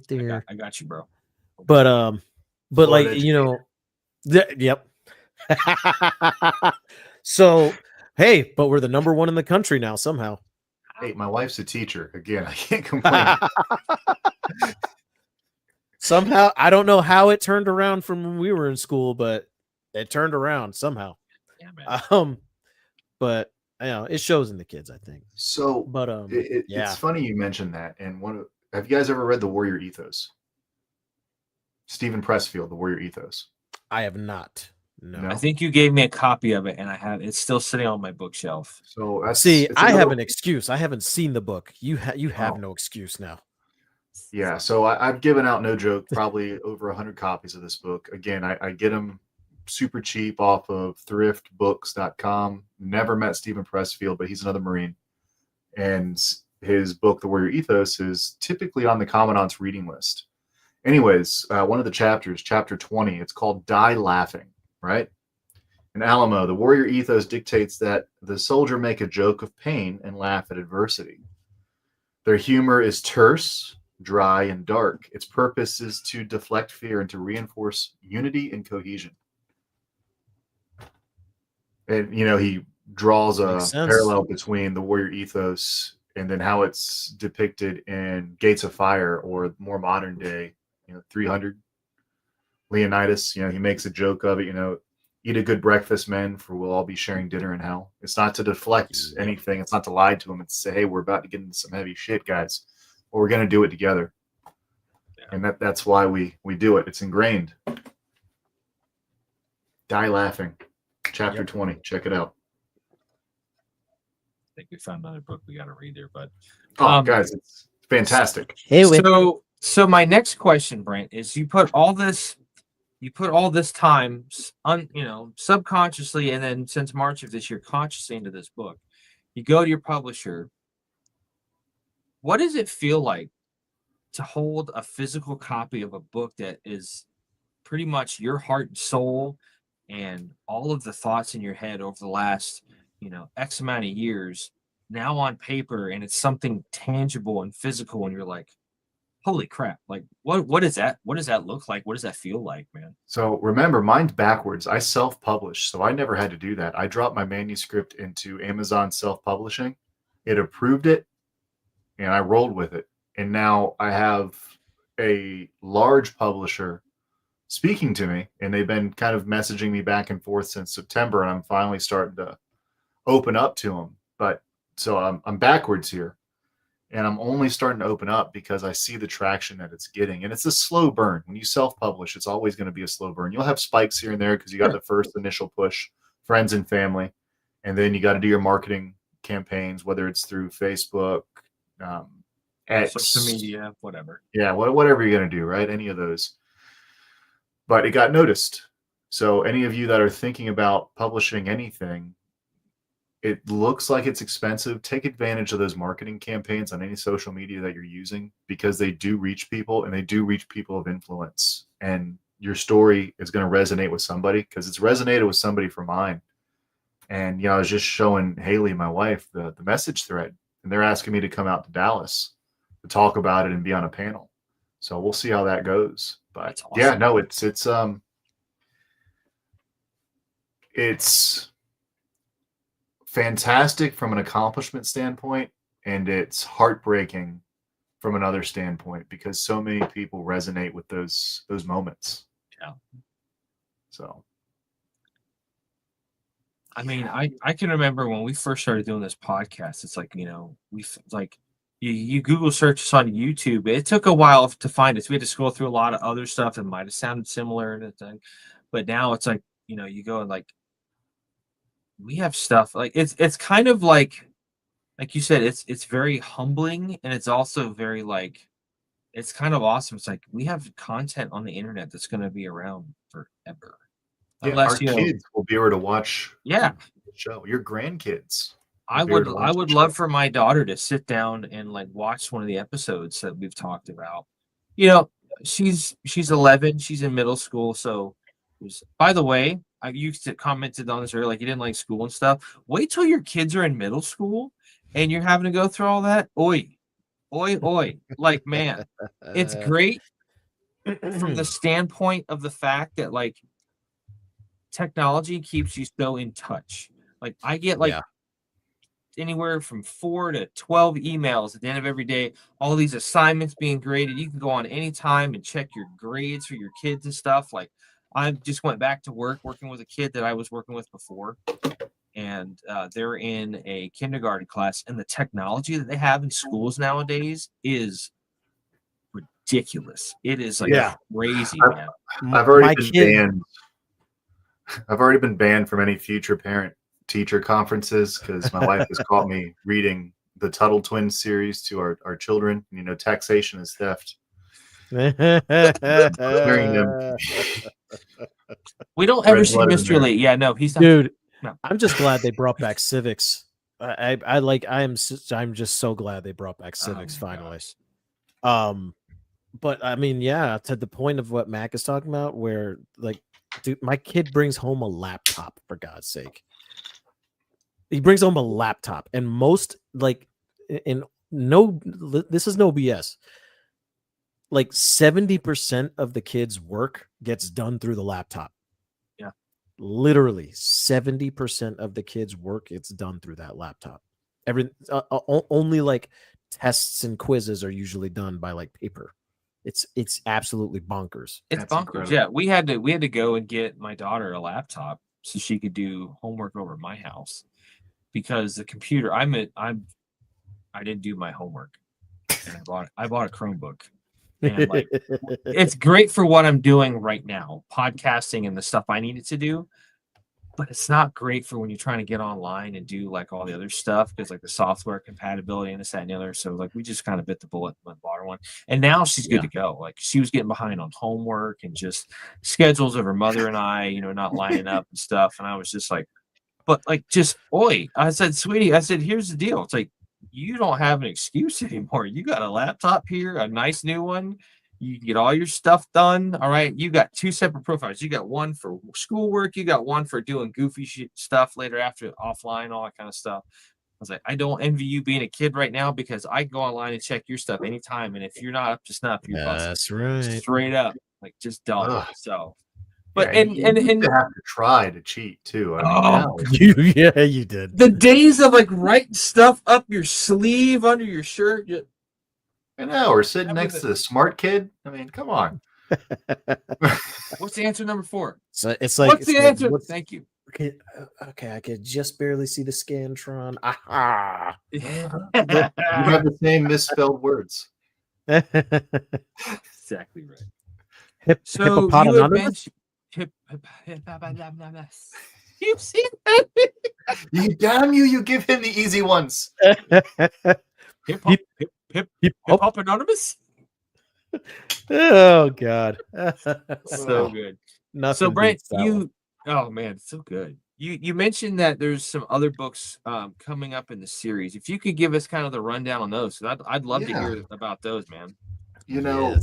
there. I got you, bro. But like, yep. So, hey, but we're the number one in the country now somehow. Hey, my wife's a teacher. Again, I can't complain. Somehow, I don't know how it turned around from when we were in school, but it turned around somehow. Yeah, man. But it shows in the kids, I think. So, but it's funny you mentioned that. And have you guys ever read The Warrior Ethos? Stephen Pressfield, The Warrior Ethos. I have not. No. I think you gave me a copy of it, and it's still sitting on my bookshelf. So I have an excuse. I haven't seen the book. You have no excuse now. Yeah, so I've given out, no joke, probably over 100 copies of this book. Again, I get them super cheap off of thriftbooks.com. Never met Stephen Pressfield, but he's another Marine. And his book, The Warrior Ethos, is typically on the Commandant's reading list. Anyways, one of the chapters, chapter 20, it's called Die Laughing, right? In Alamo, the Warrior Ethos dictates that the soldier make a joke of pain and laugh at adversity. Their humor is terse, dry, and dark. Its purpose is to deflect fear and to reinforce unity and cohesion. And, he draws a Makes sense. parallel between the warrior ethos and then how it's depicted in Gates of Fire, or more modern day, 300. Leonidas, he makes a joke of it, eat a good breakfast, men, for we'll all be sharing dinner in hell. It's not to deflect anything. It's not to lie to them. It's to say, hey, we're about to get into some heavy shit, guys, but we're going to do it together. Yeah. And that's why we do it. It's ingrained. Die Laughing, chapter 20. Check it out. I think we found another book we got to read there, but guys, it's fantastic. So my next question, Brent, is you put all this time, subconsciously, and then since March of this year, consciously into this book. You go to your publisher. What does it feel like to hold a physical copy of a book that is pretty much your heart and soul and all of the thoughts in your head over the last, X amount of years now on paper, and it's something tangible and physical, and you're like, holy crap, like what is that? What does that look like? What does that feel like, man? So remember, mine's backwards. I self-published, so I never had to do that. I dropped my manuscript into Amazon self-publishing. It approved it, and I rolled with it. And now I have a large publisher speaking to me, and they've been kind of messaging me back and forth since September, and I'm finally starting to open up to them. But so I'm backwards here. And I'm only starting to open up because I see the traction that it's getting. And it's a slow burn. When you self-publish, it's always going to be a slow burn. You'll have spikes here and there because you got the first initial push, friends and family. And then you got to do your marketing campaigns, whether it's through Facebook, X, social media, whatever. Yeah, whatever you're going to do, right? Any of those. But it got noticed. So any of you that are thinking about publishing anything, it looks like it's expensive. Take advantage of those marketing campaigns on any social media that you're using, because they do reach people, and they do reach people of influence. And your story is going to resonate with somebody, because it's resonated with somebody for mine. And, I was just showing Haley, my wife, the message thread, and they're asking me to come out to Dallas to talk about it and be on a panel. So we'll see how that goes. But awesome. Yeah, no, it's fantastic from an accomplishment standpoint, and it's heartbreaking from another standpoint, because so many people resonate with those moments. Yeah. So, I mean, I can remember when we first started doing this podcast. It's like, you Google search us on YouTube. It took a while to find us. We had to scroll through a lot of other stuff that might have sounded similar and thing. But now it's like, you go and we have stuff like it's kind of like you said, it's very humbling, and it's also very it's kind of awesome. It's like we have content on the internet that's going to be around forever. Yeah, unless our kids will be able to watch the show. Your grandkids. I would love for my daughter to sit down and watch one of the episodes that we've talked about. She's 11, she's in middle school, so by the way, you commented on this earlier, you didn't like school and stuff. Wait till your kids are in middle school and you're having to go through all that. Oi. Man, it's great from the standpoint of the fact that technology keeps you so in touch. I get anywhere from 4 to 12 emails at the end of every day, all these assignments being graded. You can go on anytime and check your grades for your kids and stuff. I just went back to working with a kid that I was working with before, and they're in a kindergarten class, and the technology that they have in schools nowadays is ridiculous. It is crazy, man. I've already been banned from any future parent-teacher conferences, because my wife has caught me reading the Tuttle Twins series to our children. Taxation is theft. We don't ever see Mr. Lee. Yeah, no, he's not. Dude, no. I'm just glad they brought back civics. I'm just so glad they brought back civics finally. But I mean, to the point of what Mac is talking about, where dude, my kid brings home a laptop, for God's sake. He brings home a laptop, and this is no BS. like 70% of the kids' work gets done through the laptop. Yeah. Literally 70% of the kids' work gets done through that laptop. Only like tests and quizzes are usually done by like paper. It's absolutely bonkers. It's That's bonkers. incredible. Yeah, we had to go and get my daughter a laptop so she could do homework over at my house because the computer. I didn't do my homework, and I bought a Chromebook, and like it's great for what I'm doing right now, podcasting and the stuff I needed to do. But it's not great for when you're trying to get online and do like all the other stuff because like the software compatibility and this, that, and the other. So like we just kind of bit the bullet and bought her one. And now she's good to go. Like she was getting behind on homework and just schedules of her mother and I, you know, not lining up and stuff. And I was just like, but like just I said, sweetie, I said, here's the deal. It's like you don't have an excuse anymore. You got a laptop here, a nice new one. You get all your stuff done. All right. You got 2 separate profiles. You got one for schoolwork. You got one for doing goofy stuff later after offline, all that kind of stuff. I was like, I don't envy you being a kid right now because I can go online and check your stuff anytime. And if you're not up to snuff, you're busted. That's right. Straight up. Like just dumb. Ugh. So, but Yeah, and you used to have to try to cheat too. I mean, now Yeah, you did. the days of like writing stuff up your sleeve under your shirt. I know, or sitting next to the smart kid. I mean, come on. What's the answer number 4? So it's like, What's the answer? Thank you. Okay, I could just barely see the Scantron. Aha. You have the same misspelled words. Exactly right. So you had mentioned you've seen that? Damn you! You give him the easy ones. Hip hop anonymous. Oh God, So good. Nothing. So Brent, oh man, so good. You mentioned that there's some other books coming up in the series. If you could give us kind of the rundown on those, I'd love to hear about those, man. You know,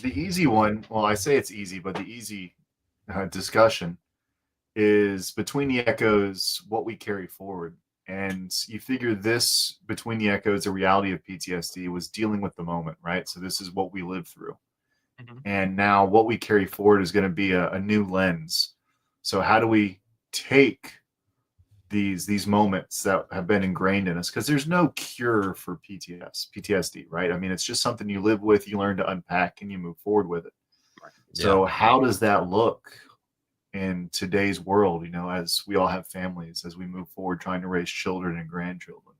the easy one. Well, I say it's easy, but the easy discussion is Between the Echoes, What We Carry Forward. And you figure this, Between the Echoes, the reality of PTSD, was dealing with the moment, right? So this is what we lived through. Mm-hmm. And now what we carry forward is going to be a new lens. So how do we take these moments that have been ingrained in us? Because there's no cure for PTSD, right? I mean, it's just something you live with, you learn to unpack, and you move forward with it. Right. So how does that look in today's world, you know, as we all have families, as we move forward trying to raise children and grandchildren?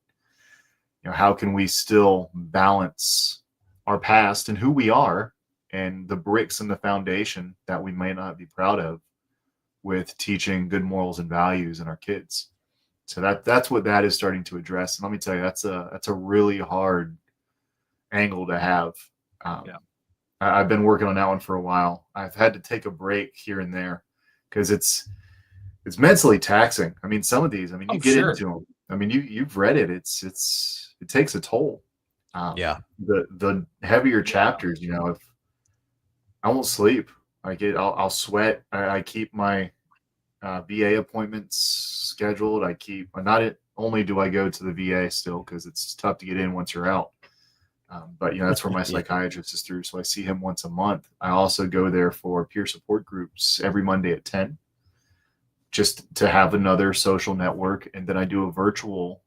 You know, how can we still balance our past and who we are and the bricks and the foundation that we may not be proud of with teaching good morals and values in our kids? So that's what that is starting to address. And let me tell you, that's a really hard angle to have. I've been working on that one for a while. I've had to take a break here and there because it's mentally taxing. I mean, some of these, I mean, you get into them. I mean, you've read it. It takes a toll. The heavier chapters, you know, if I won't sleep, I'll sweat. I keep my VA appointments scheduled. Not only do I go to the VA still because it's tough to get in once you're out. But, you know, that's where my psychiatrist is through. So I see him once a month. I also go there for peer support groups every Monday at 10, just to have another social network. And then I do a virtual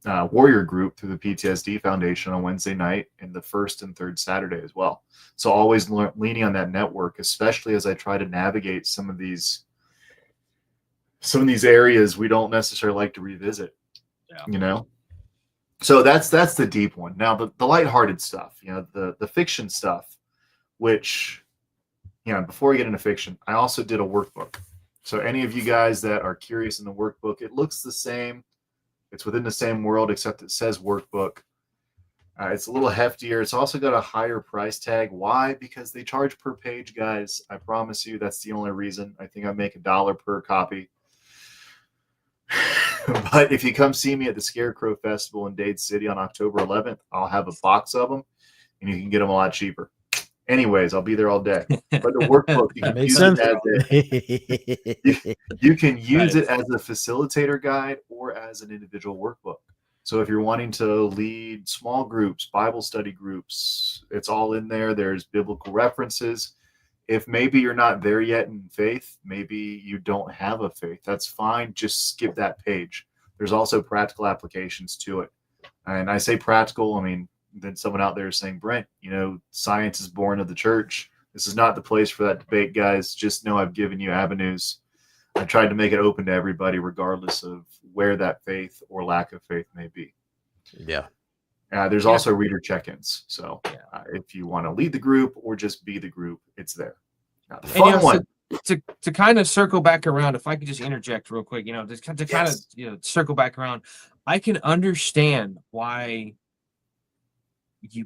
warrior group through the PTSD Foundation on Wednesday night and the first and third Saturday as well. So always leaning on that network, especially as I try to navigate some of these areas we don't necessarily like to revisit, you know? So that's the deep one. Now the lighthearted stuff, you know, the fiction stuff, which, you know, before I get into fiction, I also did a workbook. So any of you guys that are curious in the workbook, it looks the same. It's within the same world, except it says workbook. It's a little heftier. It's also got a higher price tag. Why? Because they charge per page, guys. I promise you that's the only reason. I think I make $1 per copy. But if you come see me at the Scarecrow Festival in Dade City on October 11th, I'll have a box of them, and you can get them a lot cheaper. Anyways, I'll be there all day. But the workbook, you can use it as you can use it as a facilitator guide or as an individual workbook. So if you're wanting to lead small groups, Bible study groups, it's all in there. There's biblical references. If maybe you're not there yet in faith, maybe you don't have a faith, that's fine. Just skip that page. There's also practical applications to it. And I say practical, I mean, then someone out there is saying, Brent, science is born of the church. This is not the place for that debate, guys. Just know I've given you avenues. I tried to make it open to everybody, regardless of where that faith or lack of faith may be. Yeah. There's also reader check-ins. So if you want to lead the group or just be the group, it's there. Now, the fun one. To kind of circle back around, if I could just interject real quick, to kind of circle back around, I can understand why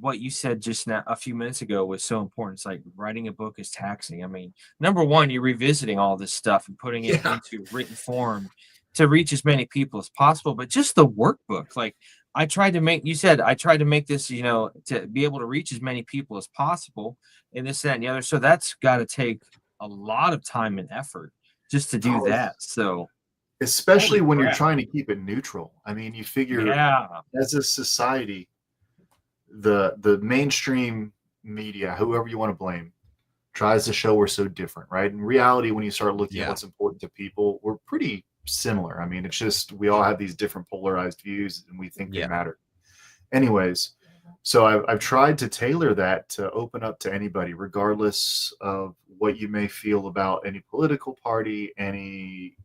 what you said just now a few minutes ago was so important. It's like writing a book is taxing. I mean, number one, you're revisiting all this stuff and putting it into written form to reach as many people as possible. But just the workbook, like I tried to make this, to be able to reach as many people as possible and this, that, and the other. So that's got to take a lot of time and effort just to do that. So especially when you're trying to keep it neutral. I mean, you figure as a society, the mainstream media, whoever you want to blame, tries to show we're so different, right? In reality, when you start looking at what's important to people, we're pretty similar. I mean, it's just we all have these different polarized views and we think they matter. Anyways, so I've tried to tailor that to open up to anybody, regardless of what you may feel about any political party, any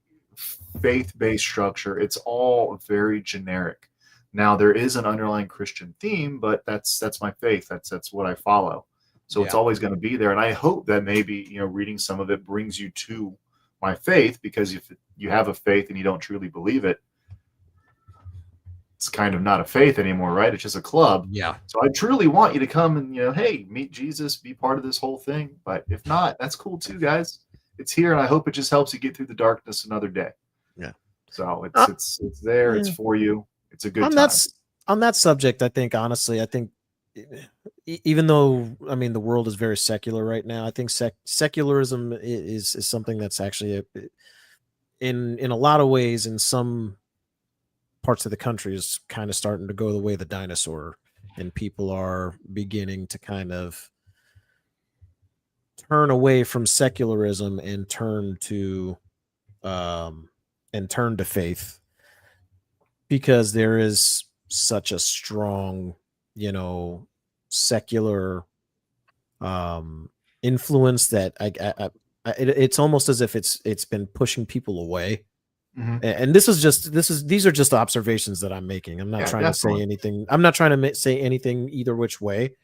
faith-based structure. It's all very generic. Now, there is an underlying Christian theme, but that's my faith. That's what I follow. So it's always going to be there. And I hope that maybe, reading some of it brings you to my faith, because if you have a faith and you don't truly believe it, it's kind of not a faith anymore, right? It's just a club. Yeah. So I truly want you to come and, hey, meet Jesus, be part of this whole thing. But if not, that's cool too, guys. It's here, and I hope it just helps you get through the darkness another day. Yeah. So it's there. It's for you. It's a good time. On that subject, I think, honestly, even though, I mean, the world is very secular right now, I think secularism is something that's actually in a lot of ways, in some parts of the country, is kind of starting to go the way of the dinosaur, and people are beginning to kind of turn away from secularism and turn to faith, because there is such a strong, secular influence that it's almost as if it's been pushing people away. Mm-hmm. And these are just observations that I'm making. I'm not trying to say anything. I'm not trying to say anything either which way,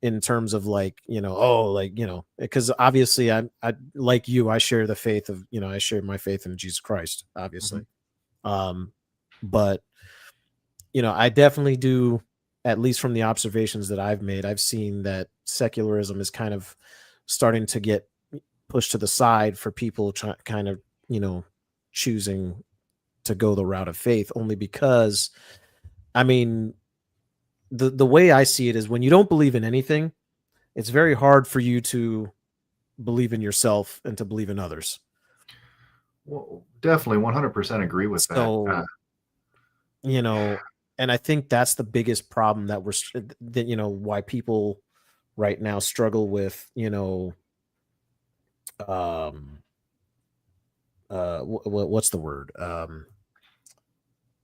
in terms of because obviously I like you, I share the faith of, I share my faith in Jesus Christ, obviously. Mm-hmm. But I definitely do, at least from the observations that I've made, I've seen that secularism is kind of starting to get pushed to the side for people choosing to go the route of faith, only because, I mean, the way I see it is, when you don't believe in anything, it's very hard for you to believe in yourself and to believe in others. Well, definitely 100% agree with that. And I think that's the biggest problem that why people right now struggle with, what's the word?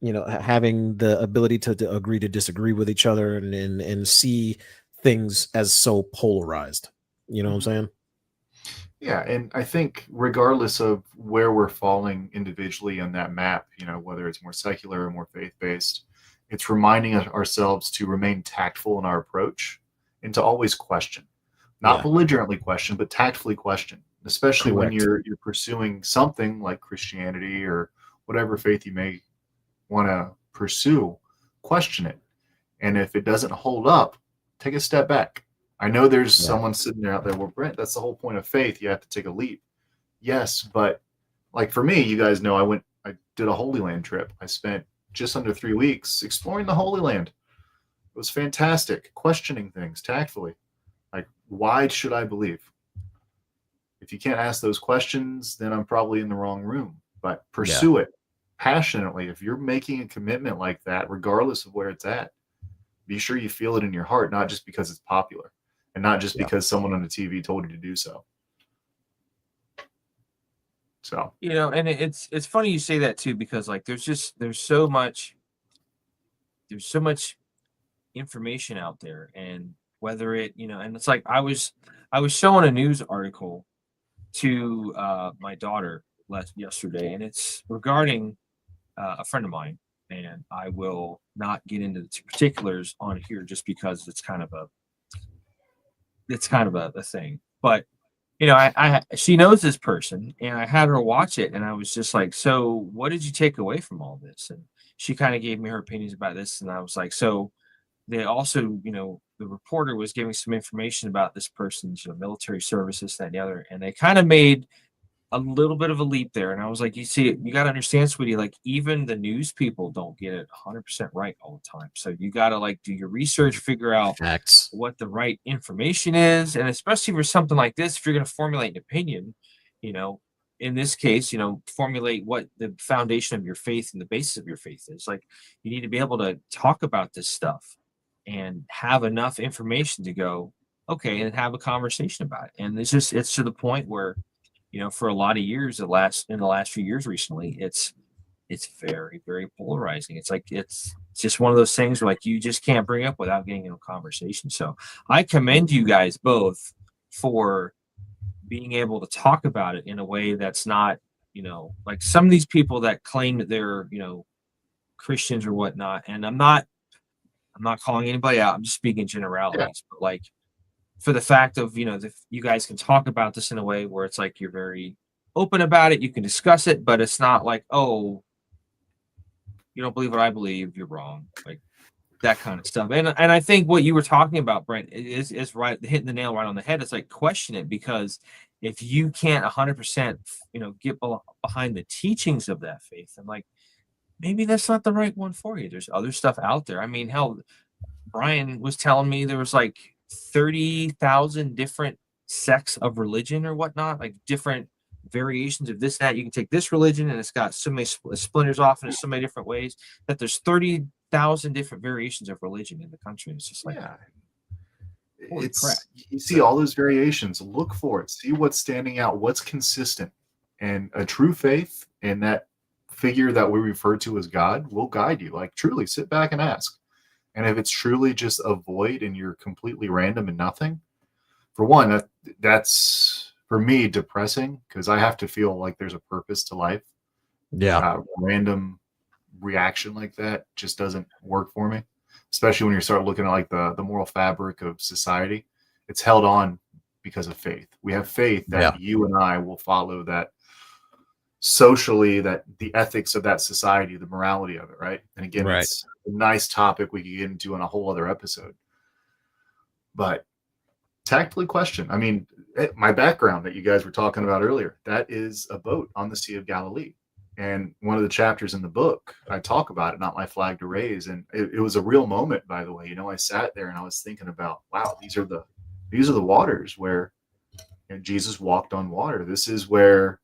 Having the ability to agree to disagree with each other and see things as so polarized. You know what I'm saying? Yeah, and I think regardless of where we're falling individually on that map, whether it's more secular or more faith-based, it's reminding ourselves to remain tactful in our approach and to always question. Not belligerently question, but tactfully question, especially when you're pursuing something like Christianity or whatever faith you may want to pursue. Question it. And if it doesn't hold up, take a step back. I know there's someone sitting there out there, well, Brent, that's the whole point of faith. You have to take a leap. Yes, but like for me, you guys know I did a Holy Land trip. I spent just under 3 weeks exploring the Holy Land. It was fantastic, questioning things tactfully. Like, why should I believe? If you can't ask those questions, then I'm probably in the wrong room. But pursue it. passionately, if you're making a commitment like that, regardless of where it's at, be sure you feel it in your heart, not just because it's popular and not just because someone on the TV told you to do so. So, And it's funny you say that too, because like there's so much information out there, and whether it, and it's like I was showing a news article to my daughter yesterday, and it's regarding a friend of mine, and I will not get into the particulars on here just because it's kind of a thing. But she knows this person, and I had her watch it, and I was just like, so what did you take away from all this? And she kind of gave me her opinions about this, and I was like, so they also, the reporter was giving some information about this person's military services, that and the other, and they kind of made a little bit of a leap there. And I was like, you see, you got to understand, sweetie, like even the news people don't get it 100% right all the time. So you got to like do your research, figure out Facts. what the right information is. And especially for something like this, if you're going to formulate an opinion, in this case, formulate what the foundation of your faith and the basis of your faith is. Like, you need to be able to talk about this stuff and have enough information to go, okay, and have a conversation about it. And it's to the point where, for a lot of years, in the last few years recently, it's very, very polarizing. It's like, it's just one of those things where like you just can't bring up without getting in a conversation. So I commend you guys both for being able to talk about it in a way that's not, like some of these people that claim that they're, Christians or whatnot. And I'm not calling anybody out. I'm just speaking generalities, but like, for the fact of, you guys can talk about this in a way where it's like you're very open about it, you can discuss it, but it's not like, oh, you don't believe what I believe, you're wrong, like that kind of stuff. And I think what you were talking about, Brent, is right, hitting the nail right on the head. It's like, question it, because if you can't 100%, get behind the teachings of that faith, and like maybe that's not the right one for you. There's other stuff out there. I mean, hell, Brian was telling me there was like 30,000 different sects of religion or whatnot, like different variations of this, that. You can take this religion and it's got so many splinters off in so many different ways, that there's 30,000 different variations of religion in the country. It's just like, holy crap. You see all those variations, look for it, see what's standing out, what's consistent. And a true faith and that figure that we refer to as God will guide you. Like, truly sit back and ask. And if it's truly just a void and you're completely random and nothing, for one, that's for me depressing, because I have to feel like there's a purpose to life. Yeah. Random reaction like that just doesn't work for me, especially when you start looking at like the moral fabric of society. It's held on because of faith. We have faith that you and I will follow that socially, that the ethics of that society, the morality of it, right? And again, it's a nice topic we could get into on a whole other episode. But tactfully question, I mean, my background that you guys were talking about earlier, that is a boat on the Sea of Galilee. And one of the chapters in the book, I talk about it, Not My Flag to Raise. And it was a real moment, by the way. I sat there and I was thinking about, wow, these are the waters where Jesus walked on water. This is where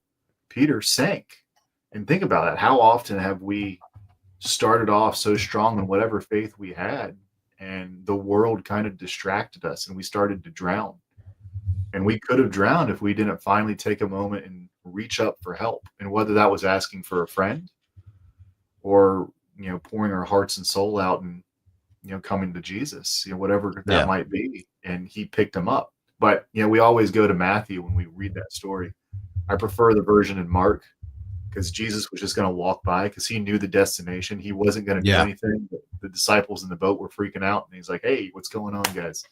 Peter sank. And think about that. How often have we started off so strong in whatever faith we had, and the world kind of distracted us and we started to drown? And we could have drowned if we didn't finally take a moment and reach up for help. And whether that was asking for a friend or, pouring our hearts and soul out and, coming to Jesus, whatever that might be. And he picked them up. But, we always go to Matthew when we read that story. I prefer the version in Mark, because Jesus was just going to walk by, because he knew the destination. He wasn't going to do anything. But the disciples in the boat were freaking out, and he's like, "Hey, what's going on, guys?"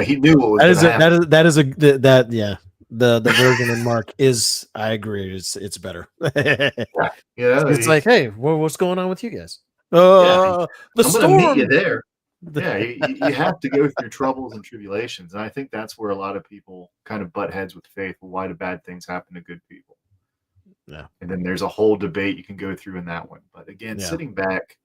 He knew what was going to happen. The version in Mark is, I agree, it's better. It's like, hey, what's going on with you guys? The storm. I'm going to meet you there. You have to go through troubles and tribulations. And I think that's where a lot of people kind of butt heads with faith. Well, why do bad things happen to good people? Yeah. And then there's a whole debate you can go through in that one. But again, sitting back,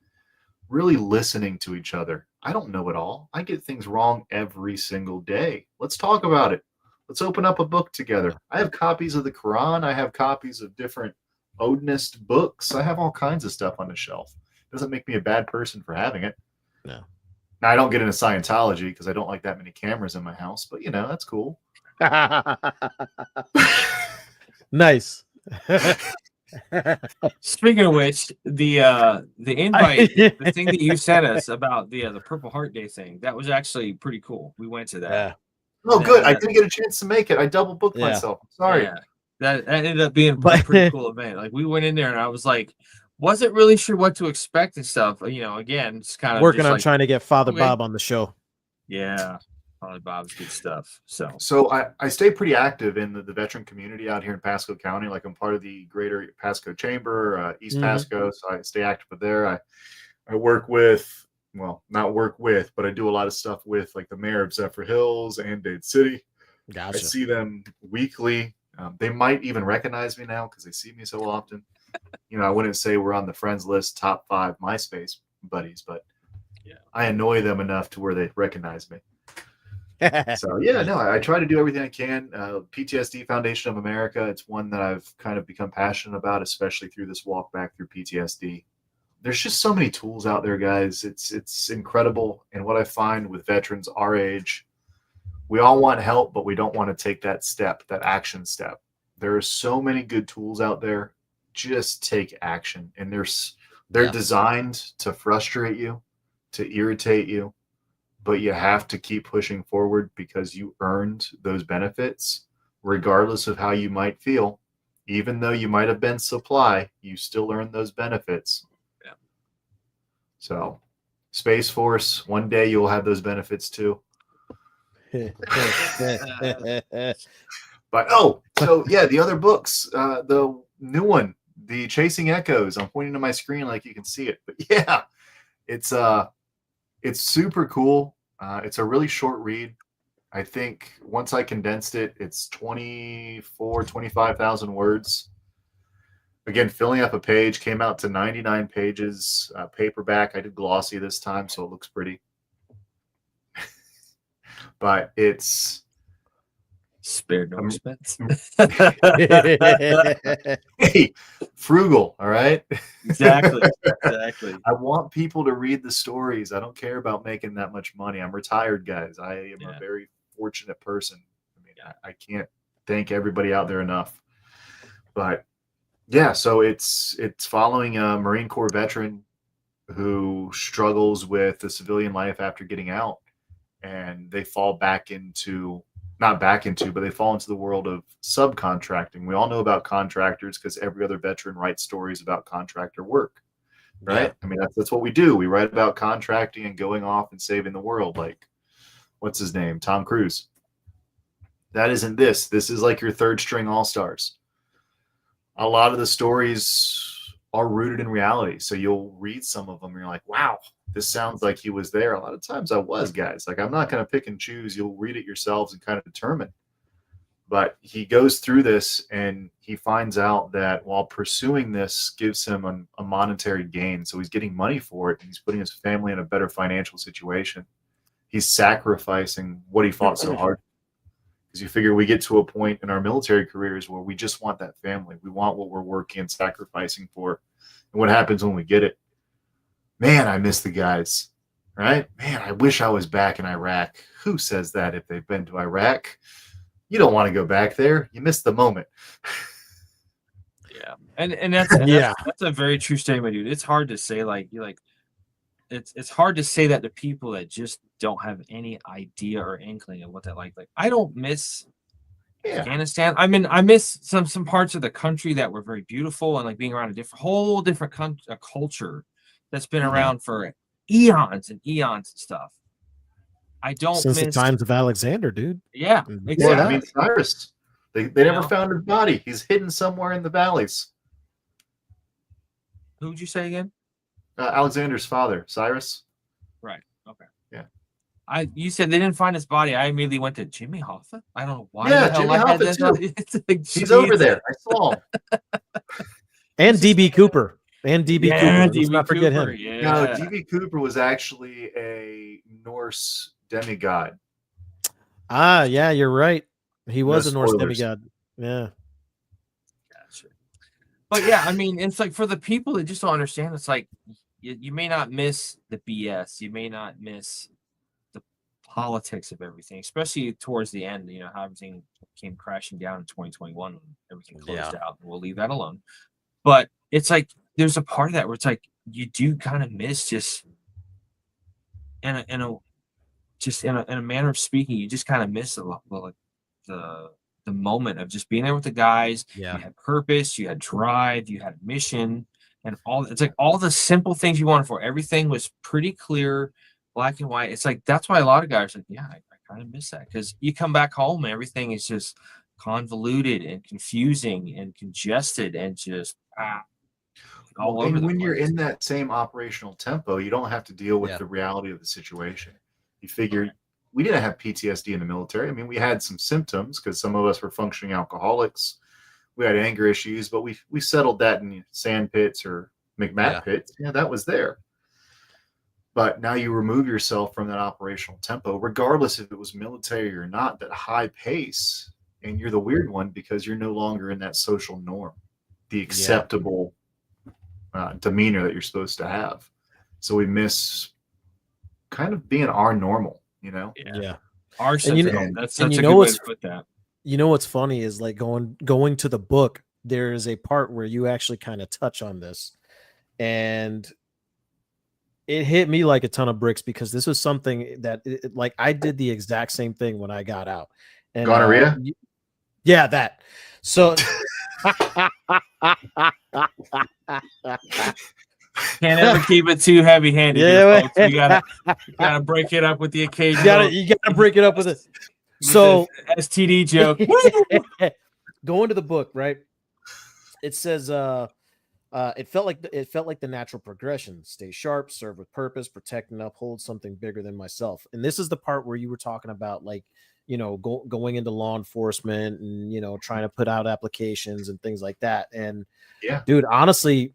really listening to each other. I don't know it all. I get things wrong every single day. Let's talk about it. Let's open up a book together. I have copies of the Quran. I have copies of different Odinist books. I have all kinds of stuff on the shelf. Doesn't make me a bad person for having it. No. Now, I don't get into Scientology because I don't like that many cameras in my house, but that's cool. Nice. Speaking of which, the invite, the thing that you sent us about the Purple Heart Day thing, that was actually pretty cool. We went to that. Yeah. Oh, good. I didn't get a chance to make it. I double booked myself. I'm sorry. Yeah. That ended up being a pretty cool event. Like, we went in there and I was like, wasn't really sure what to expect and stuff. Again, it's kind of working just on like, trying to get Father Bob on the show. Yeah. Father Bob's good stuff. So I stay pretty active in the veteran community out here in Pasco County. Like, I'm part of the Greater Pasco Chamber, East Pasco. So I stay active with there. I work with, well, not work with, but I do a lot of stuff with like the mayor of Zephyr Hills and Dade City. Gotcha. I see them weekly. They might even recognize me now because they see me so often. I wouldn't say we're on the friends list, top 5 MySpace buddies, but I annoy them enough to where they recognize me. So I try to do everything I can. PTSD Foundation of America, it's one that I've kind of become passionate about, especially through this walk back through PTSD. There's just so many tools out there, guys. It's incredible. And what I find with veterans our age, we all want help, but we don't want to take that step, that action step. There are so many good tools out there. Just take action. And they're designed to frustrate you, to irritate you, but you have to keep pushing forward because you earned those benefits, regardless of how you might feel. Even though you might have been supply, you still earned those benefits. Yeah. So, Space Force, one day you'll have those benefits too. But the other books, the new one, the Chasing Echoes. I'm pointing to my screen like you can see it, but it's super cool. It's a really short read. I think once I condensed it, it's 25,000 words. Again, filling up a page, came out to 99 pages, paperback. I did glossy this time, so it looks pretty. But it's spared no expense. Hey, frugal, all right? Exactly. I want people to read the stories. I don't care about making that much money. I'm retired, guys. I am a very fortunate person. I mean, I can't thank everybody out there enough. But so it's following a Marine Corps veteran who struggles with the civilian life after getting out, and they fall back into not back into, but they fall into the world of subcontracting. We all know about contractors because every other veteran writes stories about contractor work, right? I mean, that's what we do. We write about contracting and going off and saving the world. Like, what's his name? Tom Cruise. That isn't this. This is like your third string all-stars. A lot of the stories are rooted in reality. So you'll read some of them and you're like, wow, this sounds like he was there. A lot of times I was, guys. Like, I'm not going to pick and choose. You'll read it yourselves and kind of determine. But he goes through this and he finds out that while pursuing this gives him a monetary gain. So he's getting money for it. And he's putting his family in a better financial situation. He's sacrificing what he fought so hard. Because you figure we get to a point in our military careers where we just want that family. We want what we're working and sacrificing for. And what happens when we get it? Man, I miss the guys, right? Man, I wish I was back in Iraq. Who says that if they've been to Iraq? You don't want to go back there. You miss the moment. Yeah. And that's a very true statement, dude. It's hard to say, it's hard to say that to people that just don't have any idea or inkling of what that like. Like, I don't miss Afghanistan. I mean, I miss some parts of the country that were very beautiful and like being around a whole different culture that's been around for eons and eons and stuff. I don't since the times of Alexander, dude. Yeah, exactly. Yeah, I mean, Cyrus. They never found his body. He's hidden somewhere in the valleys. Who would you say again? Alexander's father, Cyrus. Right. Okay. Yeah. You said they didn't find his body. I immediately went to Jimmy Hoffa. I don't know why. Yeah, Jimmy Hoffa too. He's over there. I saw him. And DB Cooper. Cooper. Let's not forget him. Yeah. No, DB Cooper was actually a Norse demigod. Ah, yeah, you're right. He was a Norse spoilers. demigod. Yeah. Gotcha. But yeah, I mean, it's like for the people that just don't understand, it's like you may not miss the BS, you may not miss the politics of everything, especially towards the end. You know how everything came crashing down in 2021 when everything closed out. We'll leave that alone. But it's like there's a part of that where it's like you do kind of miss just in a manner of speaking, you just kind of miss the moment of just being there with the guys. Yeah. You had purpose, you had drive, you had mission, and all. It's like all the simple things you wanted for. Everything was pretty clear, black and white. It's like that's why a lot of guys are like, yeah, I kind of miss that because you come back home and everything is just convoluted and confusing and congested and just all over. And the when you're place. in that same operational tempo, you don't have to deal with Yeah. the reality of the situation. You figure we didn't have PTSD in the military. I mean, we had some symptoms because some of us were functioning alcoholics. We had anger issues, but we settled that in sand pits or McMat pits. Yeah, that was there. But now you remove yourself from that operational tempo, regardless if it was military or not, that high pace, and you're the weird one because you're no longer in that social norm, the acceptable demeanor that you're supposed to have. So we miss kind of being our normal, you know? Yeah. Our sense of normal. That's such a good way to put that. You know what's funny is like going to the book, there is a part where you actually kind of touch on this, and it hit me like a ton of bricks because this was something that like I did the exact same thing when I got out. And gonorrhea? Yeah, that. So can't ever keep it too heavy-handed. Yeah, folks. You gotta break it up with the occasional. You gotta break it up with it. So STD joke. Going to the book, right? It says it felt like the natural progression: stay sharp, serve with purpose, protect and uphold something bigger than myself. And this is the part where you were talking about, like, you know, going into law enforcement and, you know, trying to put out applications and things like that. And yeah, dude, honestly,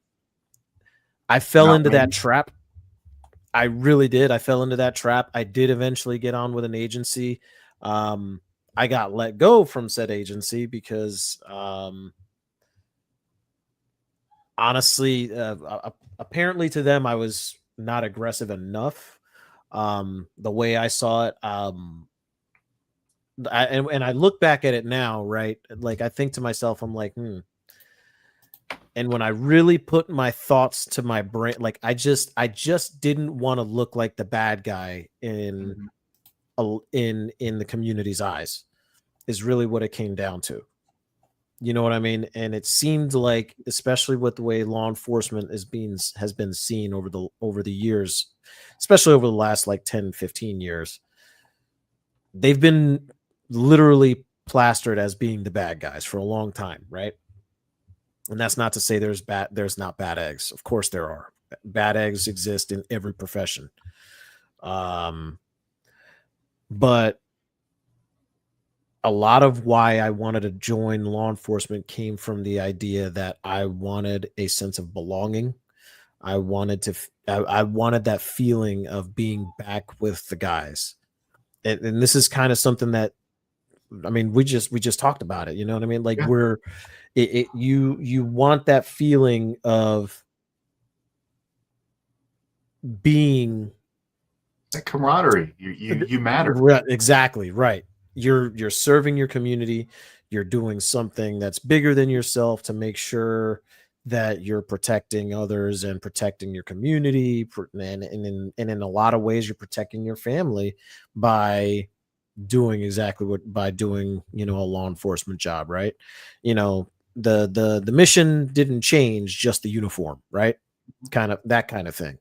I fell into that trap. I really did. I fell into that trap. I did eventually get on with an agency. I got let go from said agency because honestly, apparently to them, I was not aggressive enough. The way I saw it, and I look back at it now, right? Like I think to myself, I'm like, And when I really put my thoughts to my brain, like I just didn't want to look like the bad guy in the community's eyes, is really what it came down to. You know what I mean? And it seemed like, especially with the way law enforcement has been seen over the years, especially over the last like 10, 15 years, they've been literally plastered as being the bad guys for a long time, right? And that's not to say there's not bad eggs. Of course there are. Bad eggs exist in every profession. But a lot of why I wanted to join law enforcement came from the idea that I wanted a sense of belonging. I wanted that feeling of being back with the guys. And this is kind of something that, I mean, we just talked about it. You know what I mean? Like you want that feeling of being that camaraderie. You matter. Exactly right. You're serving your community. You're doing something that's bigger than yourself to make sure that you're protecting others and protecting your community. And in a lot of ways, you're protecting your family by doing you know, a law enforcement job, right? You know, the mission didn't change, just the uniform, right? Kind of that kind of thing.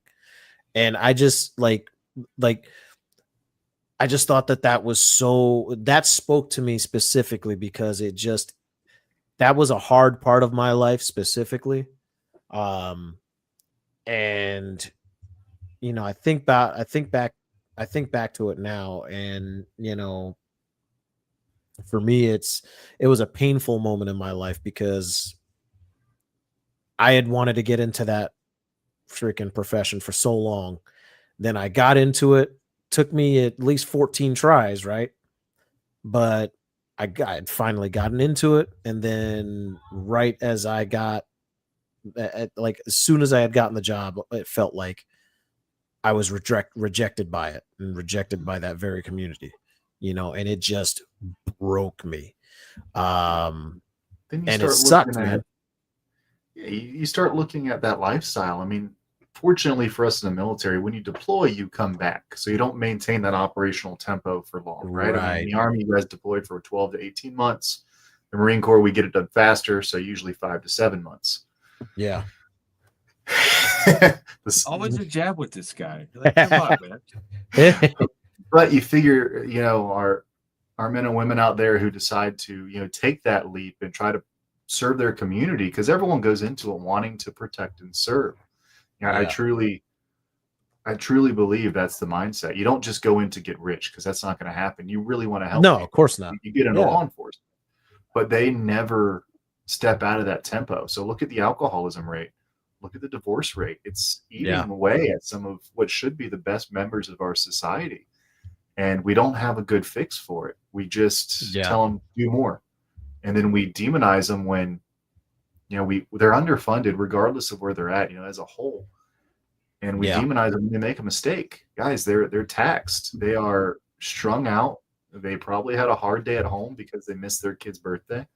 And I just I just thought that spoke to me specifically because that was a hard part of my life specifically. And you know, I think back to it now, and you know, for me, it was a painful moment in my life because I had wanted to get into that freaking profession for so long. Then I got into it. Took me at least 14 tries, right? But I had finally gotten into it. And then right as I got like as soon as I had gotten the job, it felt like I was rejected by it and rejected by that very community, and it just broke me. Then you And it start sucked, looking at, man. you start looking at that lifestyle. I mean, fortunately for us in the military, when you deploy, you come back. So you don't maintain that operational tempo for long, right? I mean, in Right. the Army, you guys deployed for 12 to 18 months. The Marine Corps, we get it done faster, so usually 5 to 7 months. Yeah. Always a jab with this guy. Like, come on, man. But you figure, our men and women out there who decide to, take that leap and try to serve their community, because everyone goes into it wanting to protect and serve. Yeah. I truly believe that's the mindset. You don't just go in to get rich, because that's not going to happen. You really want to help. No, people. of course not. You get into Yeah. law enforcement, but they never step out of that tempo. So look at the alcoholism rate. Look at the divorce rate. It's eating away at some of what should be the best members of our society. And we don't have a good fix for it. We just tell them do more. And then we demonize them when, they're underfunded regardless of where they're at, as a whole. And we demonize them when they make a mistake. Guys, they're taxed. They are strung out. They probably had a hard day at home because they missed their kid's birthday.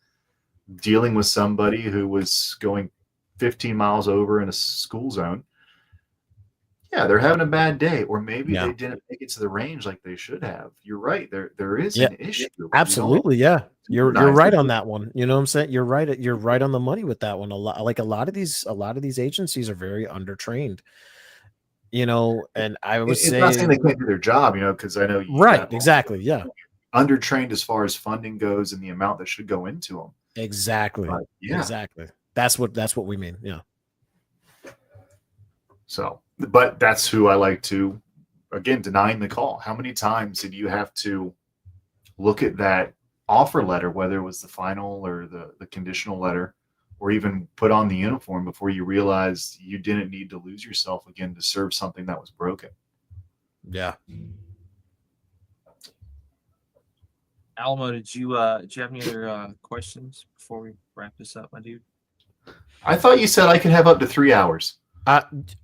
Dealing with somebody who was going 15 miles over in a school zone. Yeah, they're having a bad day, or maybe they didn't make it to the range like they should have. You're right. There is an issue. Absolutely, You're right on that one. You know what I'm saying? You're right. You're right on the money with that one. A lot of these agencies are very undertrained. And I would say, not saying they can't do their job, because I know exactly, undertrained as far as funding goes and the amount that should go into them. Exactly. But, exactly. That's what we mean. Yeah. So, but that's who I like to, again, denying the call. How many times did you have to look at that offer letter, whether it was the final or the conditional letter, or even put on the uniform before you realized you didn't need to lose yourself again to serve something that was broken? Yeah. Alamo, did you have any other questions before we wrap this up, my dude? I thought you said I could have up to 3 hours.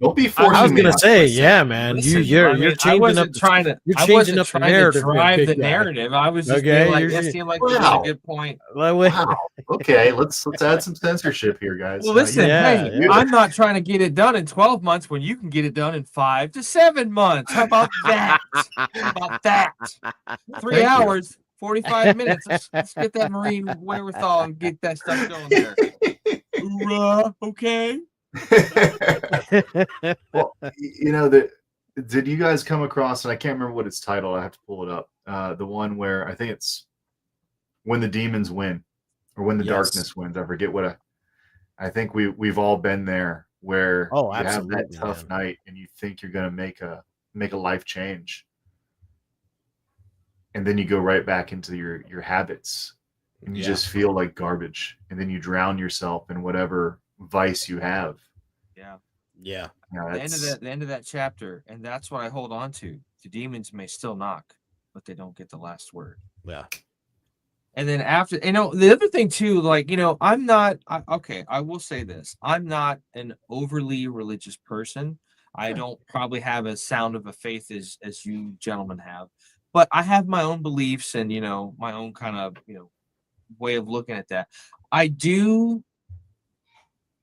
Don't be forcing me. I was gonna say, man. Listen, you're changing up. You're changing up the narrative. Drive the narrative. I was just being like, that seemed like a good point. Wow. Okay, let's add some censorship here, guys. Well, listen, I'm not trying to get it done in 12 months when you can get it done in 5 to 7 months. How about that? 3 hours, 45 minutes. Let's get that Marine wherewithal and get that stuff going there. Hoorah, okay. Well, did you guys come across, and I can't remember what it's titled, I have to pull it up, the one where I think it's When the Demons Win, or When the Darkness Wins. I forget what I think we've all been there, where you have that tough night and you think you're going to make a life change, and then you go right back into your habits, and you just feel like garbage, and then you drown yourself in whatever vice you have. The end of that chapter, and that's what I hold on to. The demons may still knock, but they don't get the last word. And then after, the other thing too, I'm not I will say this, I'm not an overly religious person. I don't probably have as sound of a faith as you gentlemen have, but I have my own beliefs and my own kind of way of looking at that.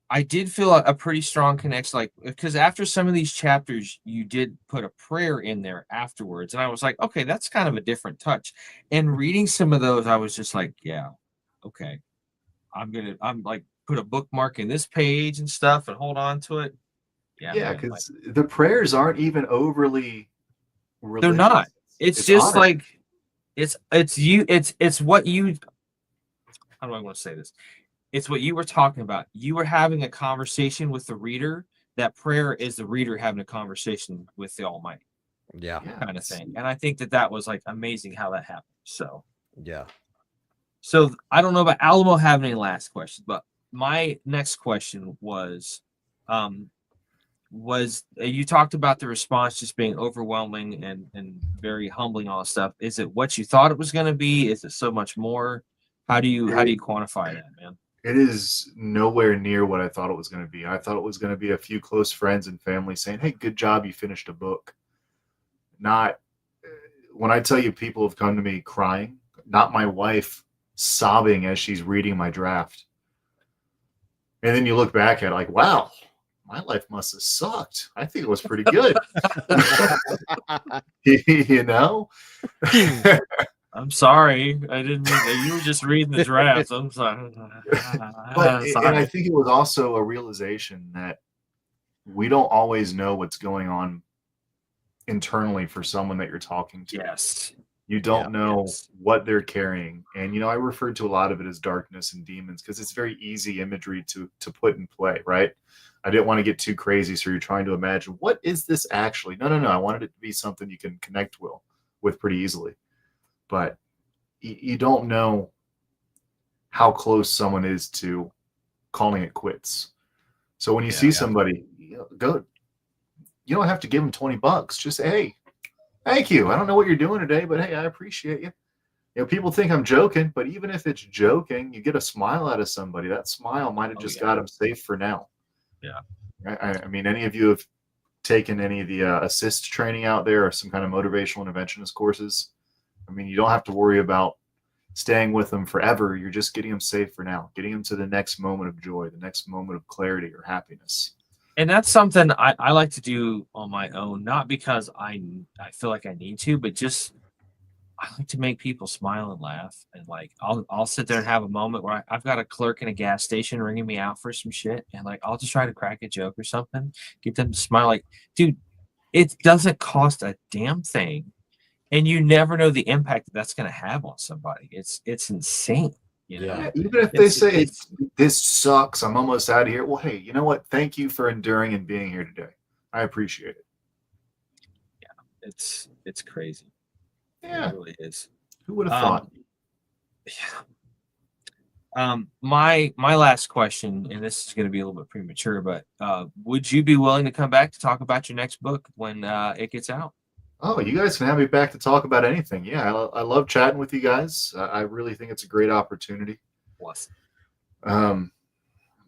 I did feel a pretty strong connection, because after some of these chapters, you did put a prayer in there afterwards. And I was like, okay, that's kind of a different touch. And reading some of those, I was just like, yeah, okay. I'm like, put a bookmark in this page and stuff and hold on to it. Yeah, because the prayers aren't even overly religious. They're not. It's just honest. It's what you, how do I want to say this? It's what you were talking about. You were having a conversation with the reader. That prayer is the reader having a conversation with the Almighty. Kind of thing. And I think that was amazing how that happened. So So I don't know about Alamo having any last questions, but my next question was you talked about the response just being overwhelming and very humbling, all that stuff. Is it what you thought it was going to be? Is it so much more? How do you quantify that, man? it is nowhere near what I thought it was going to be. I thought it was going to be a few close friends and family saying, "Hey, good job, you finished a book." Not when I tell you people have come to me crying, not my wife sobbing as she's reading my draft. And then you look back at it like, wow, my life must have sucked. I think it was pretty good. You know? I'm sorry. I didn't mean that. You were just reading the draft. I'm sorry. And I think it was also a realization that we don't always know what's going on internally for someone that you're talking to. Yes. You don't know what they're carrying. And, you know, I referred to a lot of it as darkness and demons because it's very easy imagery to put in play, right? I didn't want to get too crazy. So you're trying to imagine, what is this actually? No. I wanted it to be something you can connect with pretty easily. But you don't know how close someone is to calling it quits. So when you see somebody, go. You don't have to give them $20. Just say, hey, thank you. I don't know what you're doing today, but hey, I appreciate you. You know, people think I'm joking, but even if it's joking, you get a smile out of somebody. That smile might have just got them safe for now. Yeah. I mean, any of you have taken any of the assist training out there or some kind of motivational interventionist courses? I mean, you don't have to worry about staying with them forever. You're just getting them safe for now, getting them to the next moment of joy, the next moment of clarity or happiness. And that's something I like to do on my own, not because I feel like I need to, but just I like to make people smile and laugh. And like I'll sit there and have a moment where I've got a clerk in a gas station ringing me out for some shit, and like I'll just try to crack a joke or something, get them to smile. Like, dude, it doesn't cost a damn thing, and you never know the impact that's going to have on somebody. It's insane. You know? Yeah, even if they say this sucks, I'm almost out of here. Well, hey, you know what? Thank you for enduring and being here today. I appreciate it. Yeah, it's crazy. Yeah, it really is. Who would have thought? Yeah. My last question, and this is going to be a little bit premature, but would you be willing to come back to talk about your next book when it gets out? Oh, you guys can have me back to talk about anything. Yeah, I love chatting with you guys. I really think it's a great opportunity. Awesome.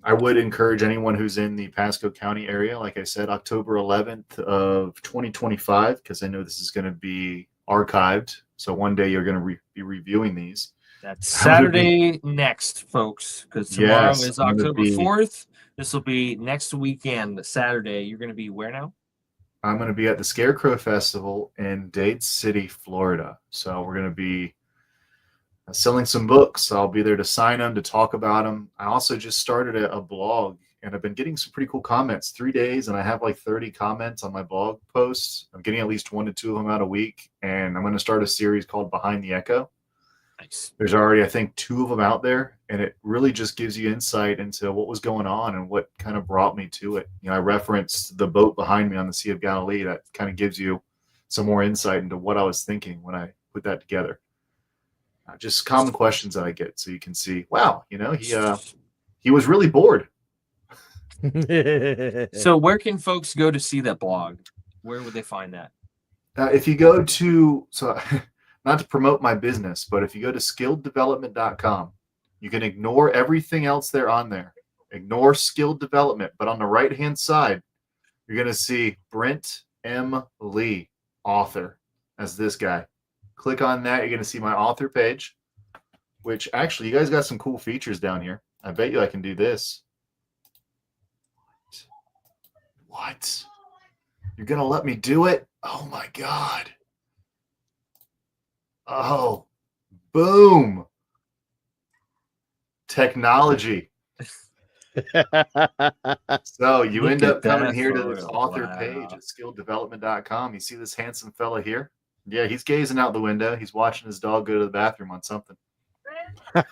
I would encourage anyone who's in the Pasco County area, like I said, October 11th of 2025, because I know this is going to be archived. So one day you're going to be reviewing these. That's Saturday next, folks, because tomorrow is October 4th. This will be next weekend, Saturday. You're going to be where now? I'm going to be at the Scarecrow Festival in Dade City, Florida. So we're going to be selling some books. I'll be there to sign them, to talk about them. I also just started a blog, and I've been getting some pretty cool comments. 3 days, and I have like 30 comments on my blog posts. I'm getting at least 1 to 2 of them out a week, and I'm going to start a series called Behind the Echo. Nice. There's already, I think, 2 of them out there, and it really just gives you insight into what was going on and what kind of brought me to it. You know, I referenced the boat behind me on the Sea of Galilee. That kind of gives you some more insight into what I was thinking when I put that together. Just common questions that I get, so you can see, wow, you know, he was really bored. So where can folks go to see that blog? Where would they find that? If you go to, not to promote my business, but if you go to skilleddevelopment.com, you can ignore everything else there on there. Ignore skilled development. But on the right-hand side, you're going to see Brent M. Lee, author, as this guy. Click on that. You're going to see my author page, which actually, you guys got some cool features down here. I bet you I can do this. What? You're going to let me do it? Oh, my God. Oh, boom. Technology. So you end up coming here to this author page at skilleddevelopment.com. You see this handsome fella here? Yeah, he's gazing out the window. He's watching his dog go to the bathroom on something. You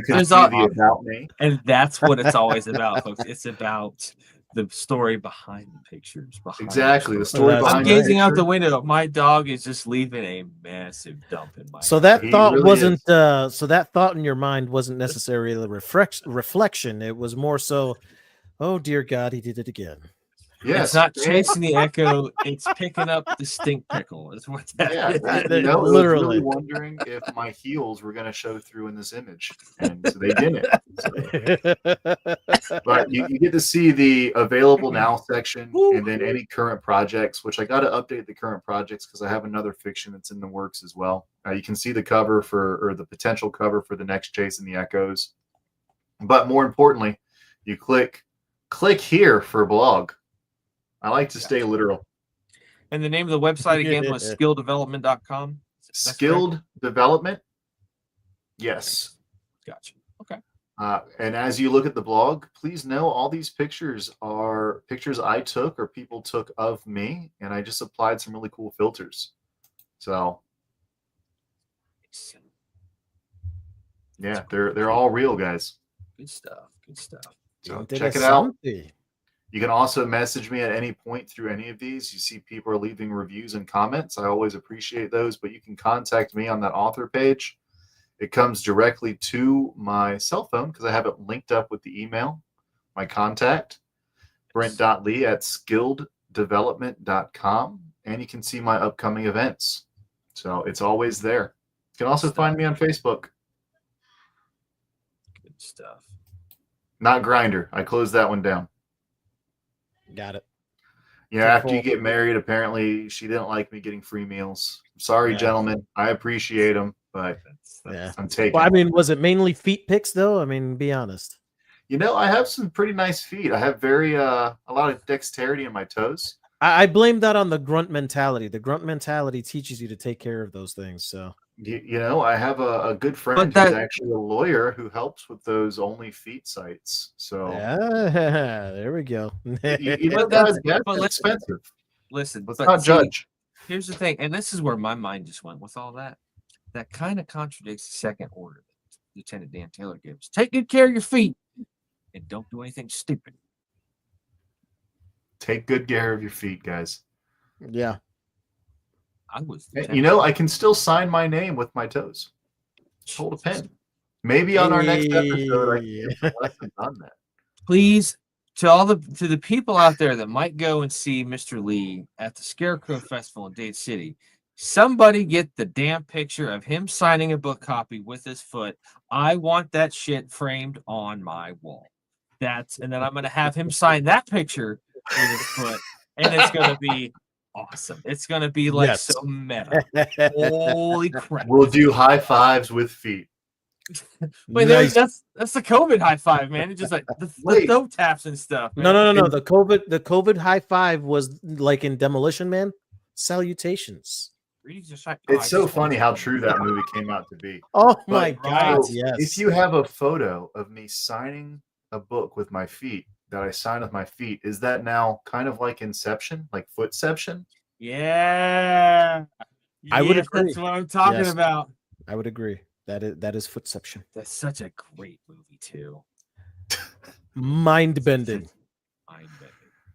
can see the about me. And that's what it's always about, folks. It's about the story behind the pictures. Exactly. The story behind I'm gazing out the window. My dog is just leaving a massive dump in my So that thought wasn't so that thought in your mind wasn't necessarily a reflection. It was more so, oh dear God, he did it again. Yes. It's not chasing the echo, it's picking up the stink pickle. Is what that Yeah, is. it was Literally. really wondering if my heels were going to show through in this image, and so they didn't. So, but you get to see the available now section, and then any current projects, which I got to update the current projects because I have another fiction that's in the works as well. You can see the cover or the potential cover for the next Chasing the Echoes. But more importantly, you click here for blog. I like to stay literal. And the name of the website again was skilldevelopment.com. Skilled Development. Yes. Gotcha. Okay. And as you look at the blog, please know all these pictures are pictures I took or people took of me, and I just applied some really cool filters. So yeah, they're all real, guys. Good stuff. Good stuff. So check it out. You can also message me at any point through any of these. You see people are leaving reviews and comments. I always appreciate those, but you can contact me on that author page. It comes directly to my cell phone because I have it linked up with the email, my contact, brent.lee@skilleddevelopment.com, and you can see my upcoming events. So it's always there. You can also find me on Facebook. Good stuff. Not Grindr. I closed that one down. Got it. Yeah, after you get married, apparently she didn't like me getting free meals. Sorry, gentlemen. I appreciate them, but I'm taking. Well, I mean, was it mainly feet pics though? I mean, be honest. You know, I have some pretty nice feet. I have a lot of dexterity in my toes. I blame that on the grunt mentality. The grunt mentality teaches you to take care of those things. So you know, I have a good friend who's actually a lawyer who helps with those only feet sites. So there we go. you know, that's expensive. Listen, let's not judge. Here's the thing, and this is where my mind just went with all that. That kind of contradicts the second order that Lieutenant Dan Taylor gives. Take good care of your feet and don't do anything stupid. Take good care of your feet, guys. Yeah. You know, I can still sign my name with my toes. Hold a pen. Maybe on our next episode, I can get a lesson on that. Please, to the people out there that might go and see Mr. Lee at the Scarecrow Festival in Dade City, somebody get the damn picture of him signing a book copy with his foot. I want that shit framed on my wall. And then I'm gonna have him sign that picture with his foot, and it's gonna be awesome. It's gonna be like so meta. Holy crap! We'll do high fives with feet. But nice. that's the COVID high five, man. It's just like the toe taps and stuff. Man. No. The COVID high five was like in Demolition Man. Salutations. It's so funny how true that movie came out to be. Oh my God! Yes. If you have a photo of me signing a book with my feet that I signed with my feet, is that now kind of like Inception, like Footception? Yeah, I would agree. That's what I'm talking about. I would agree. That is Footception. That's such a great movie too. Mind bending.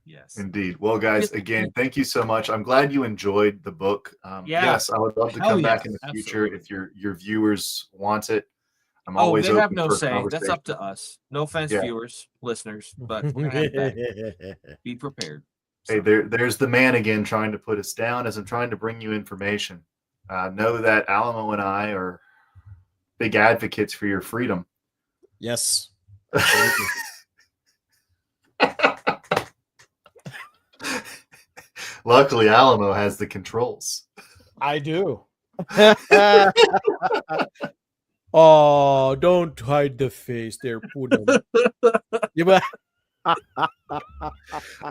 Yes, indeed. Well, guys, again, thank you so much. I'm glad you enjoyed the book. Yes, I would love to come back in the future if your viewers want it. I'm always they open have no for say. That's up to us. No offense, viewers, listeners, but we're gonna have to be prepared. Hey, there's the man again trying to put us down as I'm trying to bring you information. Know that Alamo and I are big advocates for your freedom. Yes. Luckily, Alamo has the controls. I do. Oh, don't hide the face there, Poodle.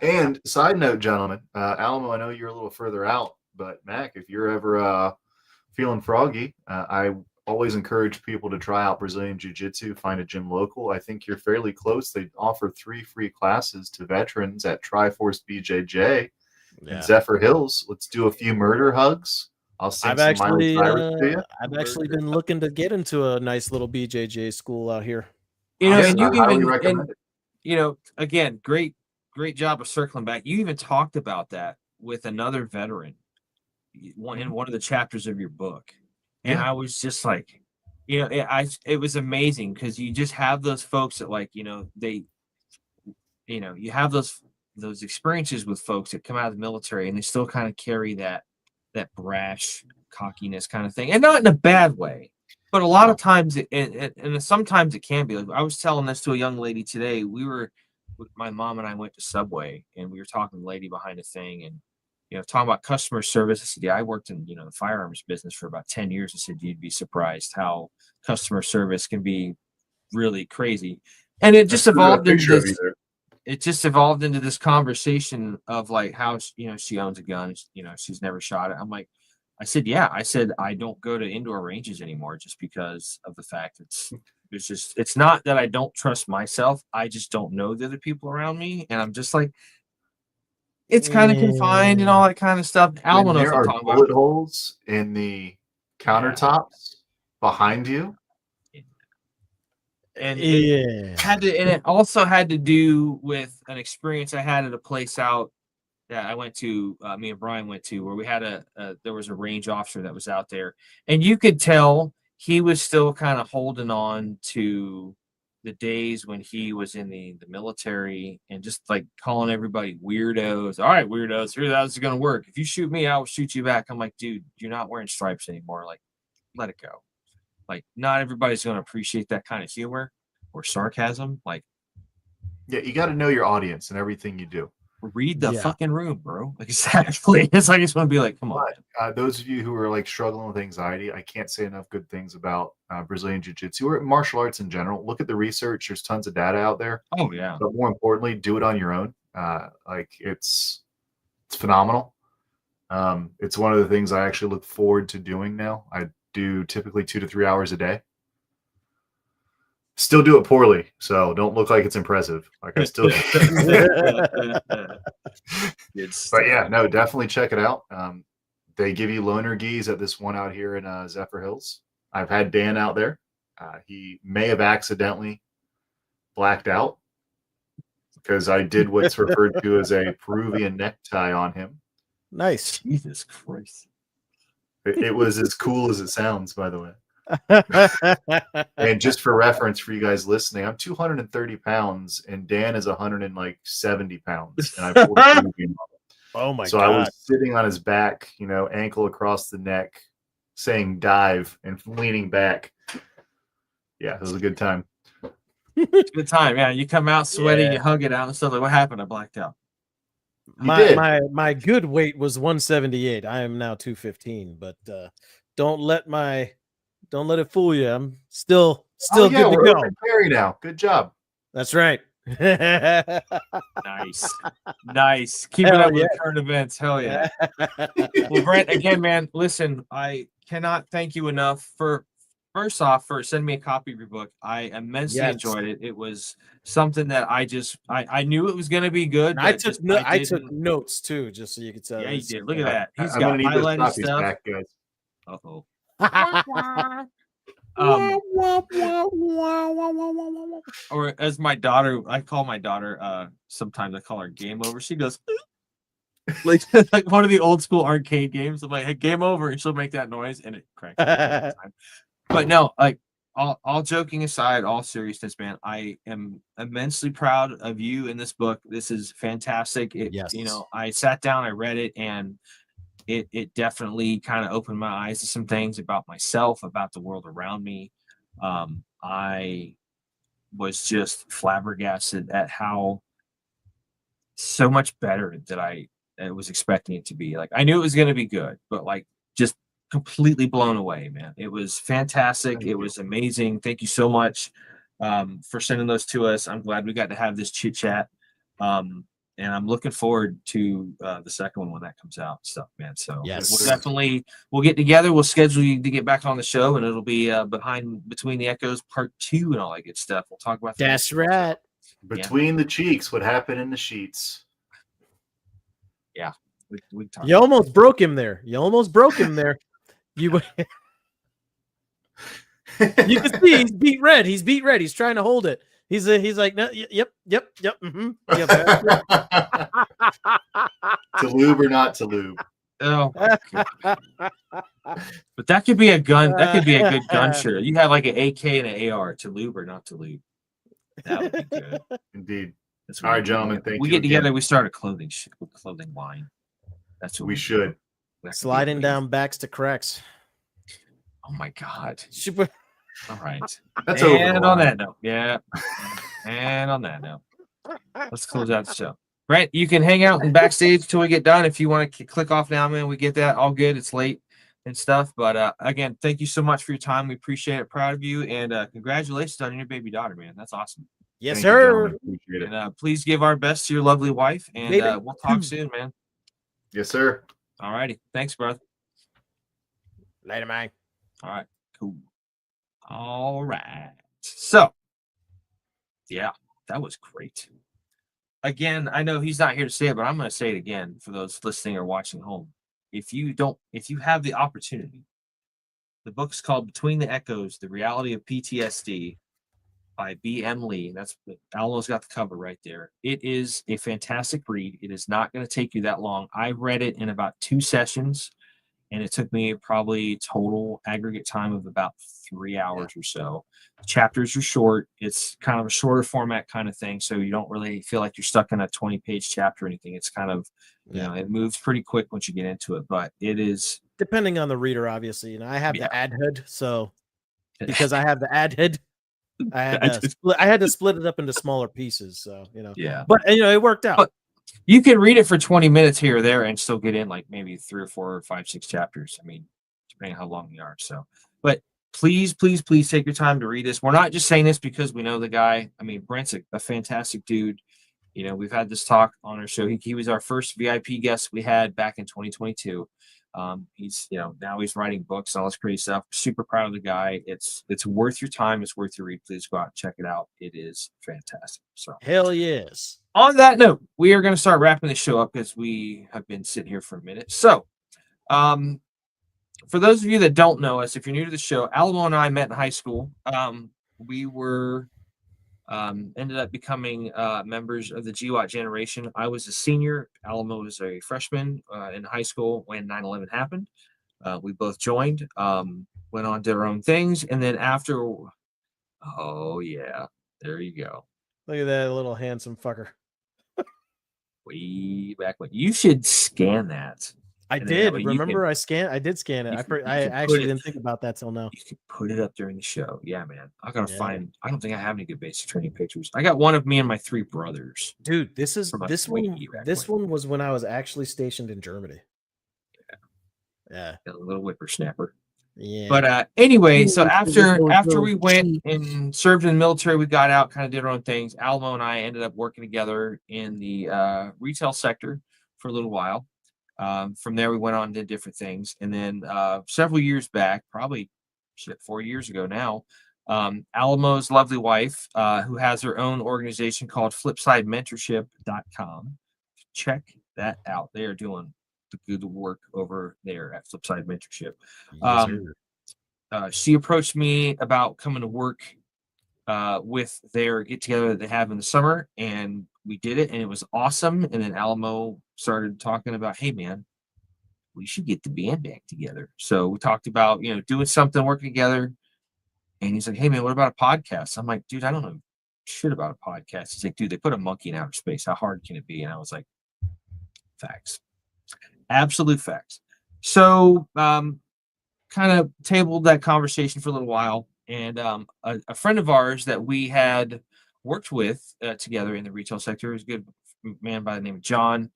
And side note, gentlemen, Alamo, I know you're a little further out, but Mac, if you're ever feeling froggy, I always encourage people to try out Brazilian Jiu-Jitsu, find a gym local. I think you're fairly close. They offer 3 free classes to veterans at Triforce BJJ in Zephyr Hills. Let's do a few murder hugs. I've actually been looking to get into a nice little BJJ school out here. You know, and you even, you know, again, great job of circling back. You even talked about that with another veteran in one of the chapters of your book. And I was just like, you know, it was amazing because you just have those folks that, like, you know, you have those those experiences with folks that come out of the military and they still kind of carry that brash cockiness kind of thing, and not in a bad way, but a lot of times and sometimes it can be. Like, I was telling this to a young lady today. We were with my mom and I went to Subway, and we were talking to the lady behind the thing, and talking about customer service. I said, yeah, I worked in the firearms business for about 10 years. I said, you'd be surprised how customer service can be really crazy. And it just evolved into this. It just evolved into this conversation of like how she owns a gun. She's never shot it. I said, yeah. I said, I don't go to indoor ranges anymore just because of the fact it's not that I don't trust myself. I just don't know the other people around me, and I'm just like, it's kind of confined and all that kind of stuff. Al knows there what I'm are talking bullet about. holes in the countertops behind you. And it also had to do with an experience I had at a place out that I went to, me and Brian went to, where we had there was a range officer that was out there, and you could tell he was still kind of holding on to the days when he was in the military, and just like calling everybody weirdos. All right, weirdos, here's how this is going to work. If you shoot me, I will shoot you back. I'm like, dude, you're not wearing stripes anymore. Like, let it go. Like, not everybody's going to appreciate that kind of humor or sarcasm. Like, yeah, you got to know your audience and everything you do. Read the fucking room, bro. Like, exactly. It's like, I just want to be like, come on. But, those of you who are like struggling with anxiety, I can't say enough good things about Brazilian Jiu-Jitsu or martial arts in general. Look at the research. There's tons of data out there. Oh yeah. But more importantly, do it on your own. Like it's phenomenal. It's one of the things I actually look forward to doing now. I do typically 2 to 3 hours a day. Still do it poorly, so don't look like it's impressive. Like I still But yeah, no, definitely check it out. They give you loaner gis at this one out here in Zephyr Hills. I've had Dan out there. He may have accidentally blacked out because I did what's referred to as a Peruvian necktie on him. Nice. Jesus Christ. It was as cool as it sounds, by the way. And just for reference for you guys listening, I'm 230 pounds and Dan is 170 pounds. And I pulled a Peruvian on him. Oh my God. So I was sitting on his back, ankle across the neck, saying dive and leaning back. Yeah, it was a good time. It's a good time. Yeah, you come out sweaty, you hug it out and stuff. Like, what happened? I blacked out. My good weight was 178. I am now 215, but don't let it fool you. I'm still good to go. Carry now. Good job. That's right. Nice. Keep it up with current events. Hell yeah. Well, Brent, again, man, listen, I cannot thank you enough for sending me a copy of your book. I immensely enjoyed it. It was something that I knew it was going to be good. I took notes too, just so you could tell. Yeah, you did. Look at that. He's I'm got gonna need those highlighted copies stuff. back, guys. Uh-oh. Or as my daughter, I call my daughter, sometimes I call her game over. She goes like one of the old school arcade games. I'm like, hey, game over, and she'll make that noise and it cracks me up all the time. But no, like all joking aside, all seriousness, man, I am immensely proud of you in this book. This is fantastic. I sat down, I read it, and it definitely kind of opened my eyes to some things about myself, about the world around me. I was just flabbergasted at how so much better that I was expecting it to be. Like, I knew it was going to be good, but like just completely blown away, man. It was fantastic. It was amazing. Thank you so much for sending those to us. I'm glad we got to have this chit chat. And I'm looking forward to the second one when that comes out and stuff, man. So we'll get together. We'll schedule you to get back on the show, and it'll be Between the Echoes Part 2 and all that good stuff. We'll talk about that. That's right. Between the cheeks, what happened in the sheets. Yeah. We talk. You almost broke him there. You can see he's beat red. He's trying to hold it. He's like, no, yep. Mm-hmm. To lube or not to lube. Oh, but that could be a gun. That could be a good gun shirt. You have like an AK and an AR. To lube or not to lube. That would be good. Indeed. That's All right, gentlemen. Thank we you get again. together. We start a clothing line. That's what We should. that could be Sliding amazing. down backs to cracks. Oh my God. Super. All right. That's over the and on line. that note, yeah. And on that note, let's close out the show. Brent, you can hang out in backstage till we get done. If you want to click off now, man, we get that all good. It's late and stuff. But again, thank you so much for your time. We appreciate it. Proud of you. And congratulations on your baby daughter, man. That's awesome. Yes, Thank you, sir. gentlemen. Appreciate it. And please give our best to your lovely wife. And Baby. we'll talk soon, man. Yes, sir. All righty. Thanks, brother. Later, man. All right. Cool. All right. So, yeah, that was great. Again, I know he's not here to say it, but I'm going to say it again for those listening or watching home. If you have the opportunity, the book's called Between the Echoes, The Reality of PTSD by B.M. Lee. That's Almo's got the cover right there. It is a fantastic read. It is not going to take you that long. I read it in about 2 sessions, and it took me probably total aggregate time of about 3 hours or so. The chapters are short. It's kind of a shorter format kind of thing, so you don't really feel like you're stuck in a 20-page chapter or anything. It's kind of, it moves pretty quick once you get into it, but it is... Depending on the reader, obviously. I have the adhead, so because I have the adhead, I had to split it up into smaller pieces, so, Yeah. But, it worked out. But you can read it for 20 minutes here or there and still get in like maybe 3 or 4 or 5, 6 chapters. I mean, depending on how long they are. So, but please take your time to read this. We're not just saying this because we know the guy. I mean, Brent's a fantastic dude. We've had this talk on our show. He was our first VIP guest we had back in 2022. He's, now he's writing books and all this crazy stuff. Super proud of the guy. It's worth your time. It's worth your read. Please go out and check it out. It is fantastic. So hell yes. On that note, we are going to start wrapping the show up because we have been sitting here for a minute. So, for those of you that don't know us, if you're new to the show, Alamo and I met in high school. We were ended up becoming members of the GWAT generation. I was a senior. Alamo was a freshman in high school when 9/11 happened. We both joined, went on, did our own things. And then after, oh, yeah, there you go. Look at that little handsome fucker. Way back when. You should scan that. I did. Remember, I did scan it. I actually didn't think about that till now. You can put it up during the show. Yeah, man. I gotta find. I don't think I have any good basic training pictures. I got one of me and my 3 brothers. Dude, this one was when I was actually stationed in Germany. Yeah. A little whippersnapper. Yeah. But anyway, so after we went and served in the military, we got out, kind of did our own things. Alamo and I ended up working together in the retail sector for a little while. From there, we went on and did different things. And then several years back, probably 4 years ago now, Alamo's lovely wife, who has her own organization called flipsidementorship.com. Check that out. They are doing the good work over there at Flipside Mentorship. She approached me about coming to work with their get together that they have in the summer, and we did it, and it was awesome. And then Alamo started talking about, hey man, we should get the band back together. So we talked about, doing something, working together. And he's like, hey man, what about a podcast? I'm like, dude, I don't know shit about a podcast. He's like, dude, they put a monkey in outer space. How hard can it be? And I was like, facts. Absolute facts. So kind of tabled that conversation for a little while. And a friend of ours that we had worked with together in the retail sector is a good man by the name of John.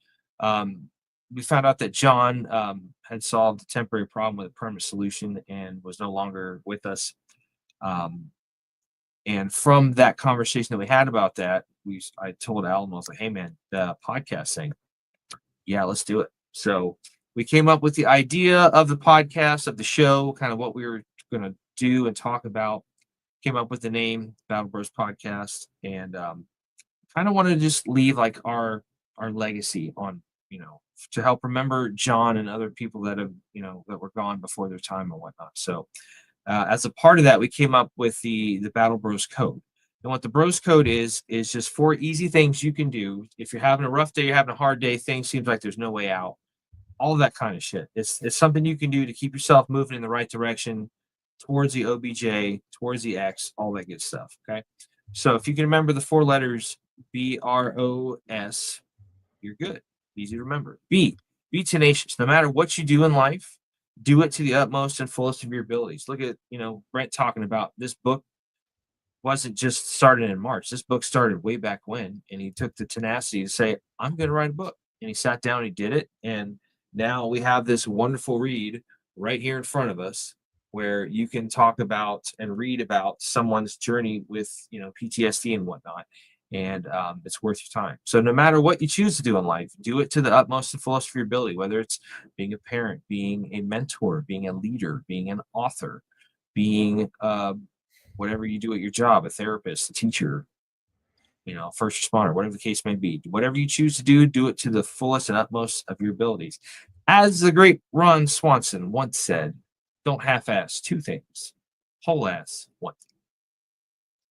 We found out that John had solved a temporary problem with a permanent solution and was no longer with us. And from that conversation that we had about that, I told Alamo, I was like, hey man, the podcast thing, yeah, let's do it. So we came up with the idea of the podcast, of the show, kind of what we were going to do and talk about. Came up with the name Battle Bros Podcast, and kind of wanted to just leave like our legacy on, to help remember John and other people that have, that were gone before their time and whatnot. So as a part of that, we came up with the Battle Bros Code. And what the Bros Code is just 4 easy things you can do. If you're having a rough day, you're having a hard day, things seems like there's no way out. All of that kind of shit. It's something you can do to keep yourself moving in the right direction towards the OBJ, towards the X, all that good stuff. Okay. So if you can remember the 4 letters BROS. You're good. Easy to remember. B, be tenacious. No matter what you do in life, do it to the utmost and fullest of your abilities. Look at, Brent talking about this book wasn't just started in March. This book started way back when, and he took the tenacity to say, I'm going to write a book. And he sat down and he did it. And now we have this wonderful read right here in front of us where you can talk about and read about someone's journey with, PTSD and whatnot. And it's worth your time. So no matter what you choose to do in life, do it to the utmost and fullest of your ability, whether it's being a parent, being a mentor, being a leader, being an author, being whatever you do at your job, a therapist, a teacher, first responder, whatever the case may be. Whatever you choose to do it to the fullest and utmost of your abilities. As the great Ron Swanson once said, don't half-ass two things, whole-ass one thing.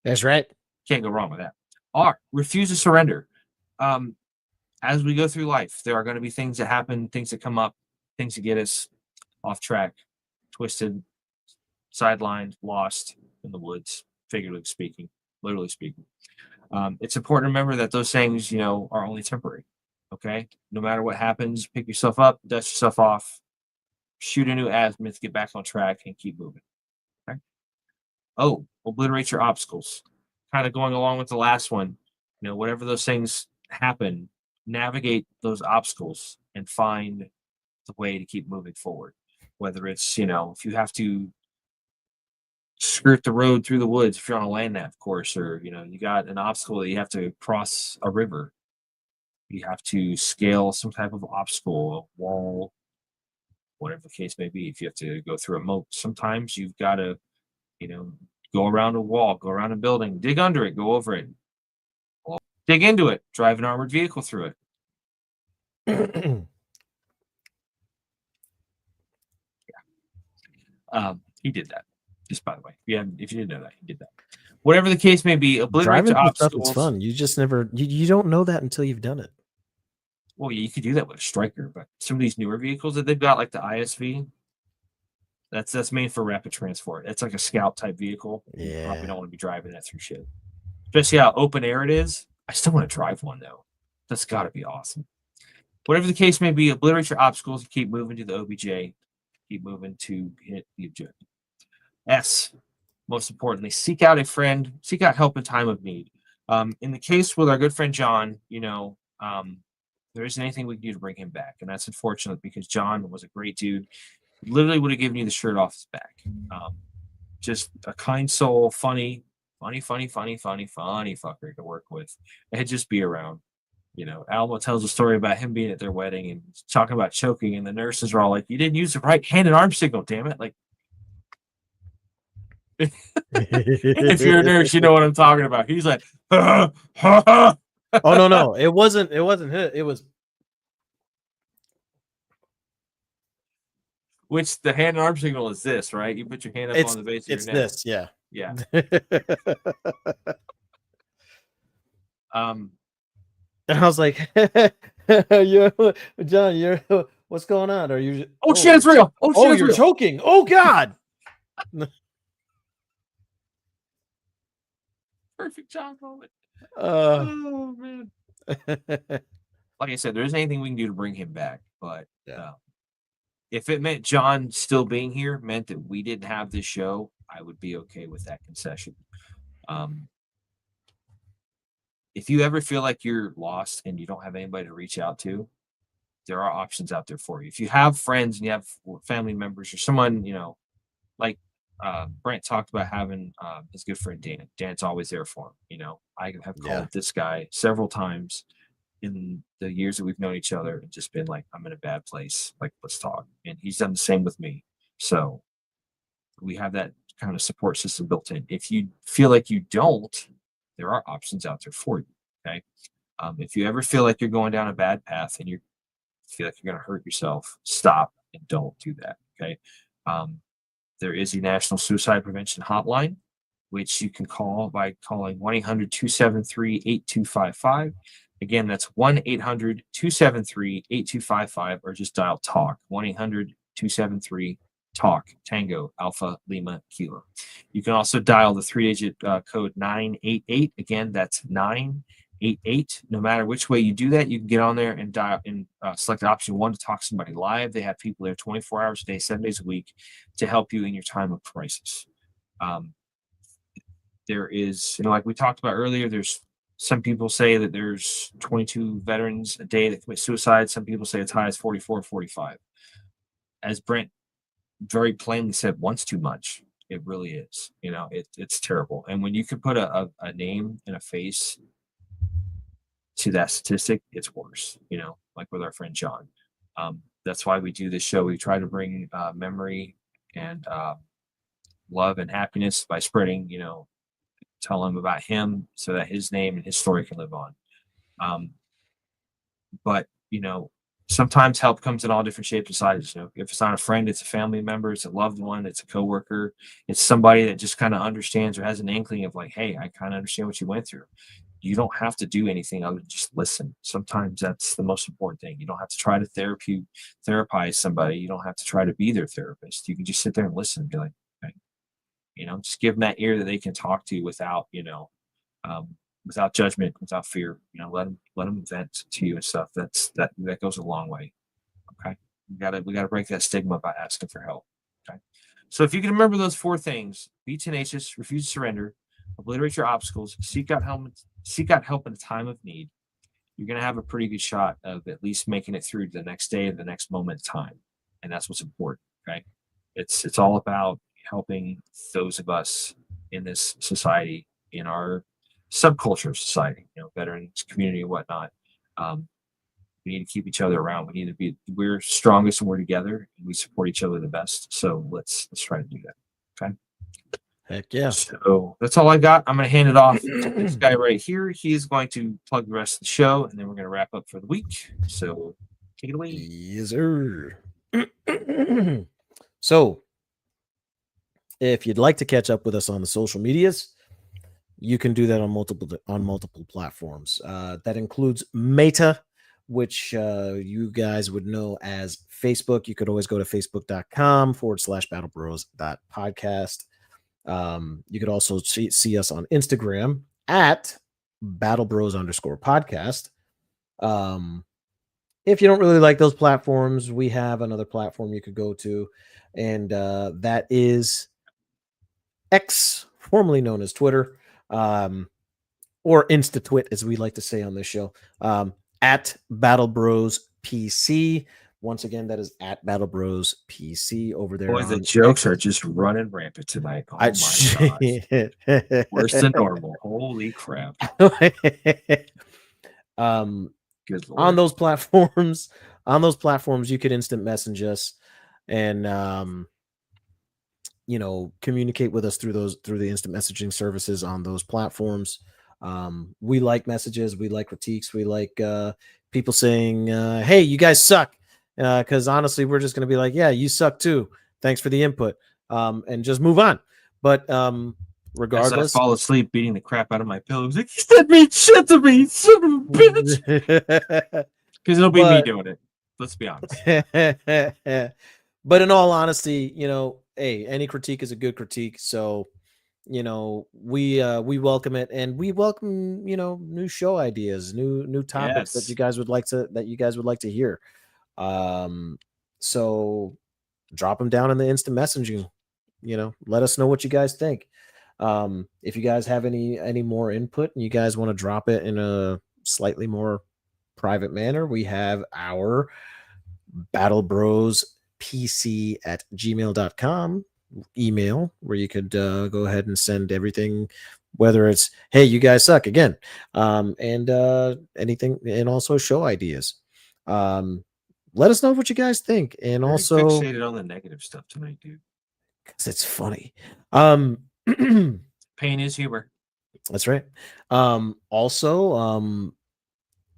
That's right. Can't go wrong with that. R, refuse to surrender. As we go through life, there are going to be things that happen, things that come up, things that get us off track, twisted, sidelined, lost in the woods, figuratively speaking, literally speaking. It's important to remember that those things, are only temporary. Okay? No matter what happens, pick yourself up, dust yourself off, shoot a new azimuth, get back on track, and keep moving. Okay? Oh, obliterate your obstacles. Kind of going along with the last one, whatever those things happen, navigate those obstacles and find the way to keep moving forward. Whether it's, if you have to skirt the road through the woods, if you're on a land nav course, or, you got an obstacle that you have to cross a river, you have to scale some type of obstacle, a wall, whatever the case may be. If you have to go through a moat, sometimes you've got to, go around a wall, go around a building, dig under it, go over it, dig into it, drive an armored vehicle through it. He did that. Just by the way, if you didn't know that, he did that. Whatever the case may be, obliterate the obstacles. Stuff is fun. You just never, you don't know that until you've done it. Well, yeah, you could do that with a Striker, but some of these newer vehicles that they've got, like the ISV, that's made for rapid transport. It's like a scout type vehicle. Yeah. You probably don't want to be driving that through shit. Especially how open air it is. I still want to drive one though. That's got to be awesome. Whatever the case may be, obliterate your obstacles. Keep moving to the OBJ. Keep moving to hit the objective. S, most importantly, seek out a friend. Seek out help in time of need. In the case with our good friend John, there isn't anything we can do to bring him back, and that's unfortunate because John was a great dude. Literally would have given you the shirt off his back. Just a kind soul, funny fucker to work with, and just be around. Alma tells a story about him being at their wedding and talking about choking, and the nurses are all like, "You didn't use the right hand and arm signal, damn it!" Like, if you're a nurse, you know what I'm talking about. He's like, oh no, it wasn't it was. Which the hand and arm signal is this, right? You put your hand up on the base of your neck. It's this, yeah. Yeah. And I was like, John, what's going on? Are you? Oh shit, it's real. Oh shit, you're real. choking. Oh God. Perfect John moment. Oh man. Like I said, there isn't anything we can do to bring him back, but if it meant John still being here meant that we didn't have this show, I would be okay with that concession. If you ever feel like you're lost and you don't have anybody to reach out to, there are options out there for you. If you have friends and you have family members or someone, like Brent talked about having his good friend Dan. Dan's always there for him. I have called this guy several times in the years that we've known each other and just been like, I'm in a bad place. Like, let's talk. And he's done the same with me. So we have that kind of support system built in. If you feel like you don't, there are options out there for you. Okay. If you ever feel like you're going down a bad path and you feel like you're going to hurt yourself, stop and don't do that. Okay. There is a National Suicide Prevention Hotline, which you can call by calling 1-800-273-8255. Again, that's 1-800-273-8255, or just dial TALK, 1-800-273-TALK, Tango, Alpha, Lima, Kilo. You can also dial the 3-digit code 988. Again, that's 988. 888. No matter which way you do that, you can get on there and dial and select option 1 to talk to somebody live. They have people there 24 hours a day, 7 days a week to help you in your time of crisis. There is, like we talked about earlier, there's some people say that there's 22 veterans a day that commit suicide. Some people say it's high as 44, 45. As Brent very plainly said, once too much. It really is. It's terrible. And when you can put a name and a face to that statistic, it's worse, like with our friend John. That's why we do this show. We try to bring memory and love and happiness by spreading, tell him about him so that his name and his story can live on. But, sometimes help comes in all different shapes and sizes. If it's not a friend, it's a family member, it's a loved one, it's a coworker, it's somebody that just kind of understands or has an inkling of like, hey, I kind of understand what you went through. You don't have to do anything other than just listen. Sometimes that's the most important thing. You don't have to try to therapize somebody. You don't have to try to be their therapist. You can just sit there and listen and be like, okay, just give them that ear that they can talk to without, without judgment, without fear. Let them vent to you and stuff. That goes a long way. Okay, we gotta break that stigma by asking for help. Okay, so if you can remember those 4 things: be tenacious, refuse to surrender, obliterate your obstacles, seek out help in a time of need, you're gonna have a pretty good shot of at least making it through to the next day, the next moment in time, and that's what's important. Okay, it's all about helping those of us in this society, in our subculture of society, veterans community and whatnot. We need to keep each other around. We're strongest when we're together, and we support each other the best. So let's try to do that. Okay. Heck yeah. So that's all I got. I'm going to hand it off to this guy right here. He's going to plug the rest of the show, and then we're going to wrap up for the week. So take it away. Yes, sir. So if you'd like to catch up with us on the social medias, you can do that on multiple platforms. That includes Meta, which you guys would know as Facebook. You could always go to facebook.com/battlebros.podcast. You could also see us on Instagram at battlebros_podcast. If you don't really like those platforms, we have another platform you could go to, and that is X, formerly known as Twitter, or InstaTwit, as we like to say on this show, at BattleBrosPC. Once again, that is at BattleBrosPC over there. Boy, the jokes are just running rampant tonight. Oh my gosh. Worse than normal. Holy crap. Good Lord. On those platforms, you could instant message us and communicate with us through the instant messaging services on those platforms. We like messages, we like critiques, we like people saying, hey, you guys suck. Because honestly, we're just going to be like, yeah, you suck too. Thanks for the input. And just move on. But regardless, as I fall asleep beating the crap out of my pillow, like, he said mean shit to me, son of a bitch. Because it'll be me doing it. Let's be honest. But in all honesty, hey, any critique is a good critique. So, we welcome it, and we welcome, new show ideas, new topics that you guys would like to hear. So drop them down in the instant messaging, let us know what you guys think. If you guys have any more input and you guys want to drop it in a slightly more private manner, we have our battlebrospc@gmail.com email where you could go ahead and send everything, whether it's, hey, you guys suck again, and anything, and also show ideas. Let us know what you guys think. And also fixated on the negative stuff tonight, dude, because it's funny. Pain is humor. That's right. Also,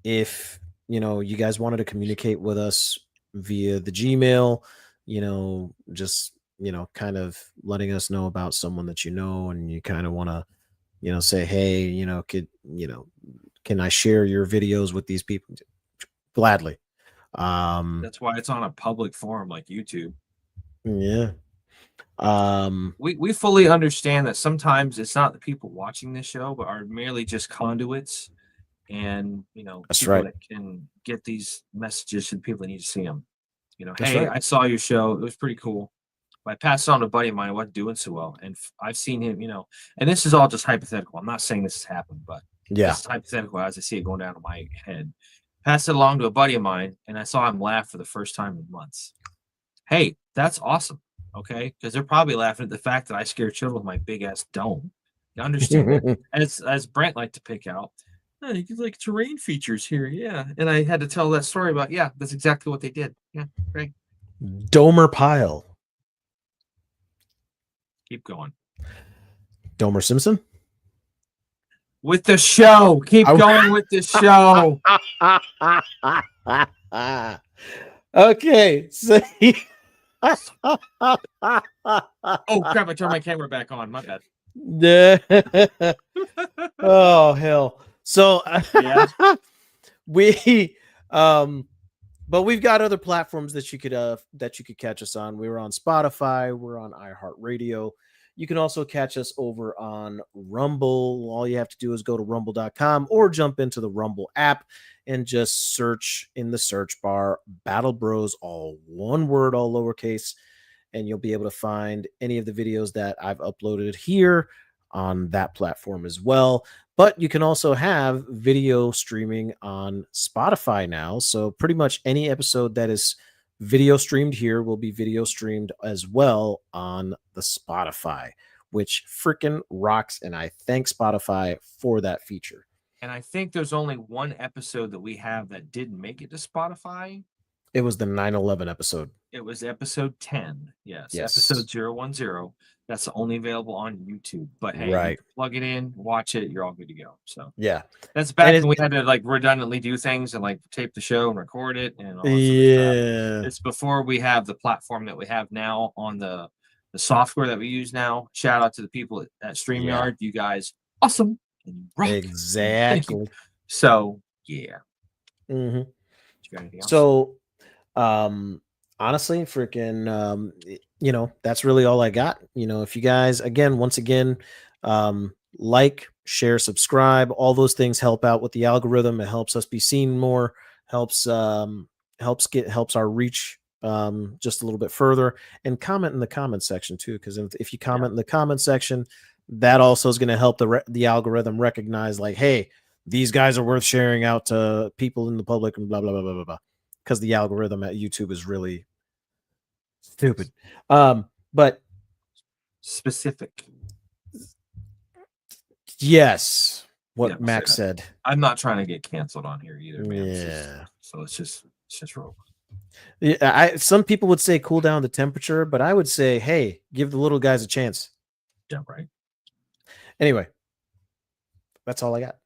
if you guys wanted to communicate with us via the Gmail, just kind of letting us know about someone that and you kind of want to say, hey, can I share your videos with these people? Gladly. That's why it's on a public forum like YouTube. Yeah. We fully understand that sometimes it's not the people watching this show, but are merely just conduits and That's people right. that can get these messages to the people that need to see them. That's Hey, right. I saw your show; it was pretty cool. I passed it on to a buddy of mine who wasn't doing so well, and I've seen him. And this is all just hypothetical. I'm not saying this has happened, but Yeah. this is hypothetical as I see it going down to my head. Passed it along to a buddy of mine, and I saw him laugh for the first time in months. Hey, that's awesome. Okay, because they're probably laughing at the fact that I scare children with my big ass dome. You understand that? As Brent liked to pick out, oh, you get like terrain features here, yeah. And I had to tell that story about, yeah, that's exactly what they did. Yeah, great. Domer Pile. Keep going. Domer Simpson. With the show. Keep going with the show. Okay. So oh crap, I turned my camera back on. My bad. Oh hell. So yeah. But we've got other platforms that you could catch us on. We were on Spotify, we're on iHeartRadio. You can also catch us over on Rumble. All you have to do is go to rumble.com or jump into the Rumble app and just search in the search bar Battle Bros, all one word, all lowercase, and you'll be able to find any of the videos that I've uploaded here on that platform as well. But you can also have video streaming on Spotify now. So pretty much any episode that is video streamed here will be video streamed as well on the Spotify, which freaking rocks. And I thank Spotify for that feature. And I think there's only one episode that we have that didn't make it to Spotify. It was the 9/11 episode. It was episode 10. Yes. Episode 010. That's only available on YouTube. But hey, right. You can plug it in, watch it, you're all good to go. So yeah, that's back when we had to like redundantly do things and like tape the show and record it and all that stuff. It's before we have the platform that we have now on the software that we use now. Shout out to the people at StreamYard. Yeah. You guys, awesome. And rock. Exactly. So yeah. Mm-hmm. You got anything else? So honestly, freaking that's really all I got. If you guys once again like, share, subscribe, all those things help out with the algorithm. It helps us be seen more, helps our reach just a little bit further, and comment in the comment section too, because if you comment in the comment section, that also is going to help the algorithm recognize, like, hey, these guys are worth sharing out to people in the public and blah blah blah blah blah. Because the algorithm at YouTube is really stupid. But specific. Yes, what Max said. I'm not trying to get canceled on here either, man. Yeah. So it's just roll. Yeah, some people would say cool down the temperature, but I would say, hey, give the little guys a chance. Yeah, right. Anyway, that's all I got.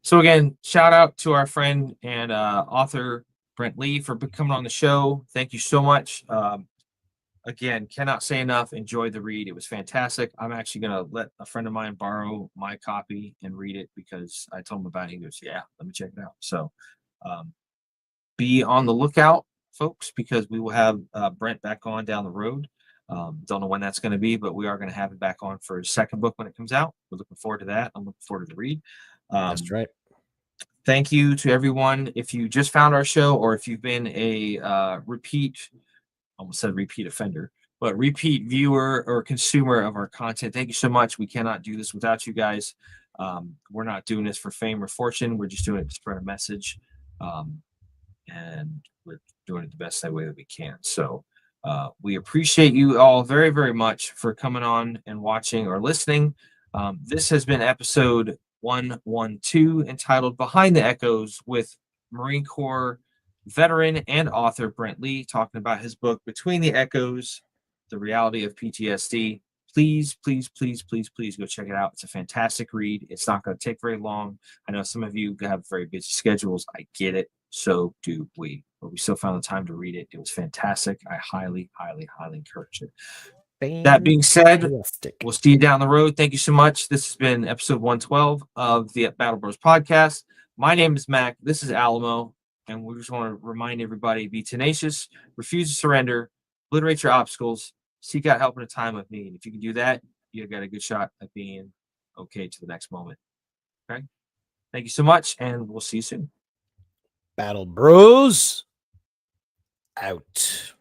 So again, shout out to our friend and author Brent Lee for coming on the show. Thank you so much. Again, cannot say enough. Enjoyed the read. It was fantastic. I'm actually going to let a friend of mine borrow my copy and read it because I told him about it. He goes, yeah, let me check it out. So be on the lookout, folks, because we will have Brent back on down the road. Don't know when that's going to be, but we are going to have it back on for his second book when it comes out. We're looking forward to that. I'm looking forward to the read. That's right. Thank you to everyone. If you just found our show or if you've been a repeat offender, but repeat viewer or consumer of our content, thank you so much. We cannot do this without you guys. We're not doing this for fame or fortune. We're just doing it to spread a message. And we're doing it the best way that we can. So we appreciate you all very, very much for coming on and watching or listening. This has been episode 112 entitled Behind the Echoes with Marine Corps veteran and author Brent Lee, talking about his book Between the Echoes, The Reality of PTSD. Please, please, please, please, please go check it out. It's a fantastic read. It's not going to take very long. I know some of you have very busy schedules. I get it. So do we. But we still found the time to read it. It was fantastic. I highly, highly, highly encourage it. That being said, we'll see you down the road. Thank you so much. This has been episode 112 of the Battle Bros podcast. My name is Mac. This is Alamo. And we just want to remind everybody, be tenacious, refuse to surrender, obliterate your obstacles, seek out help in a time of need. If you can do that, you got a good shot at being okay to the next moment. Okay? Thank you so much, and we'll see you soon. Battle Bros out.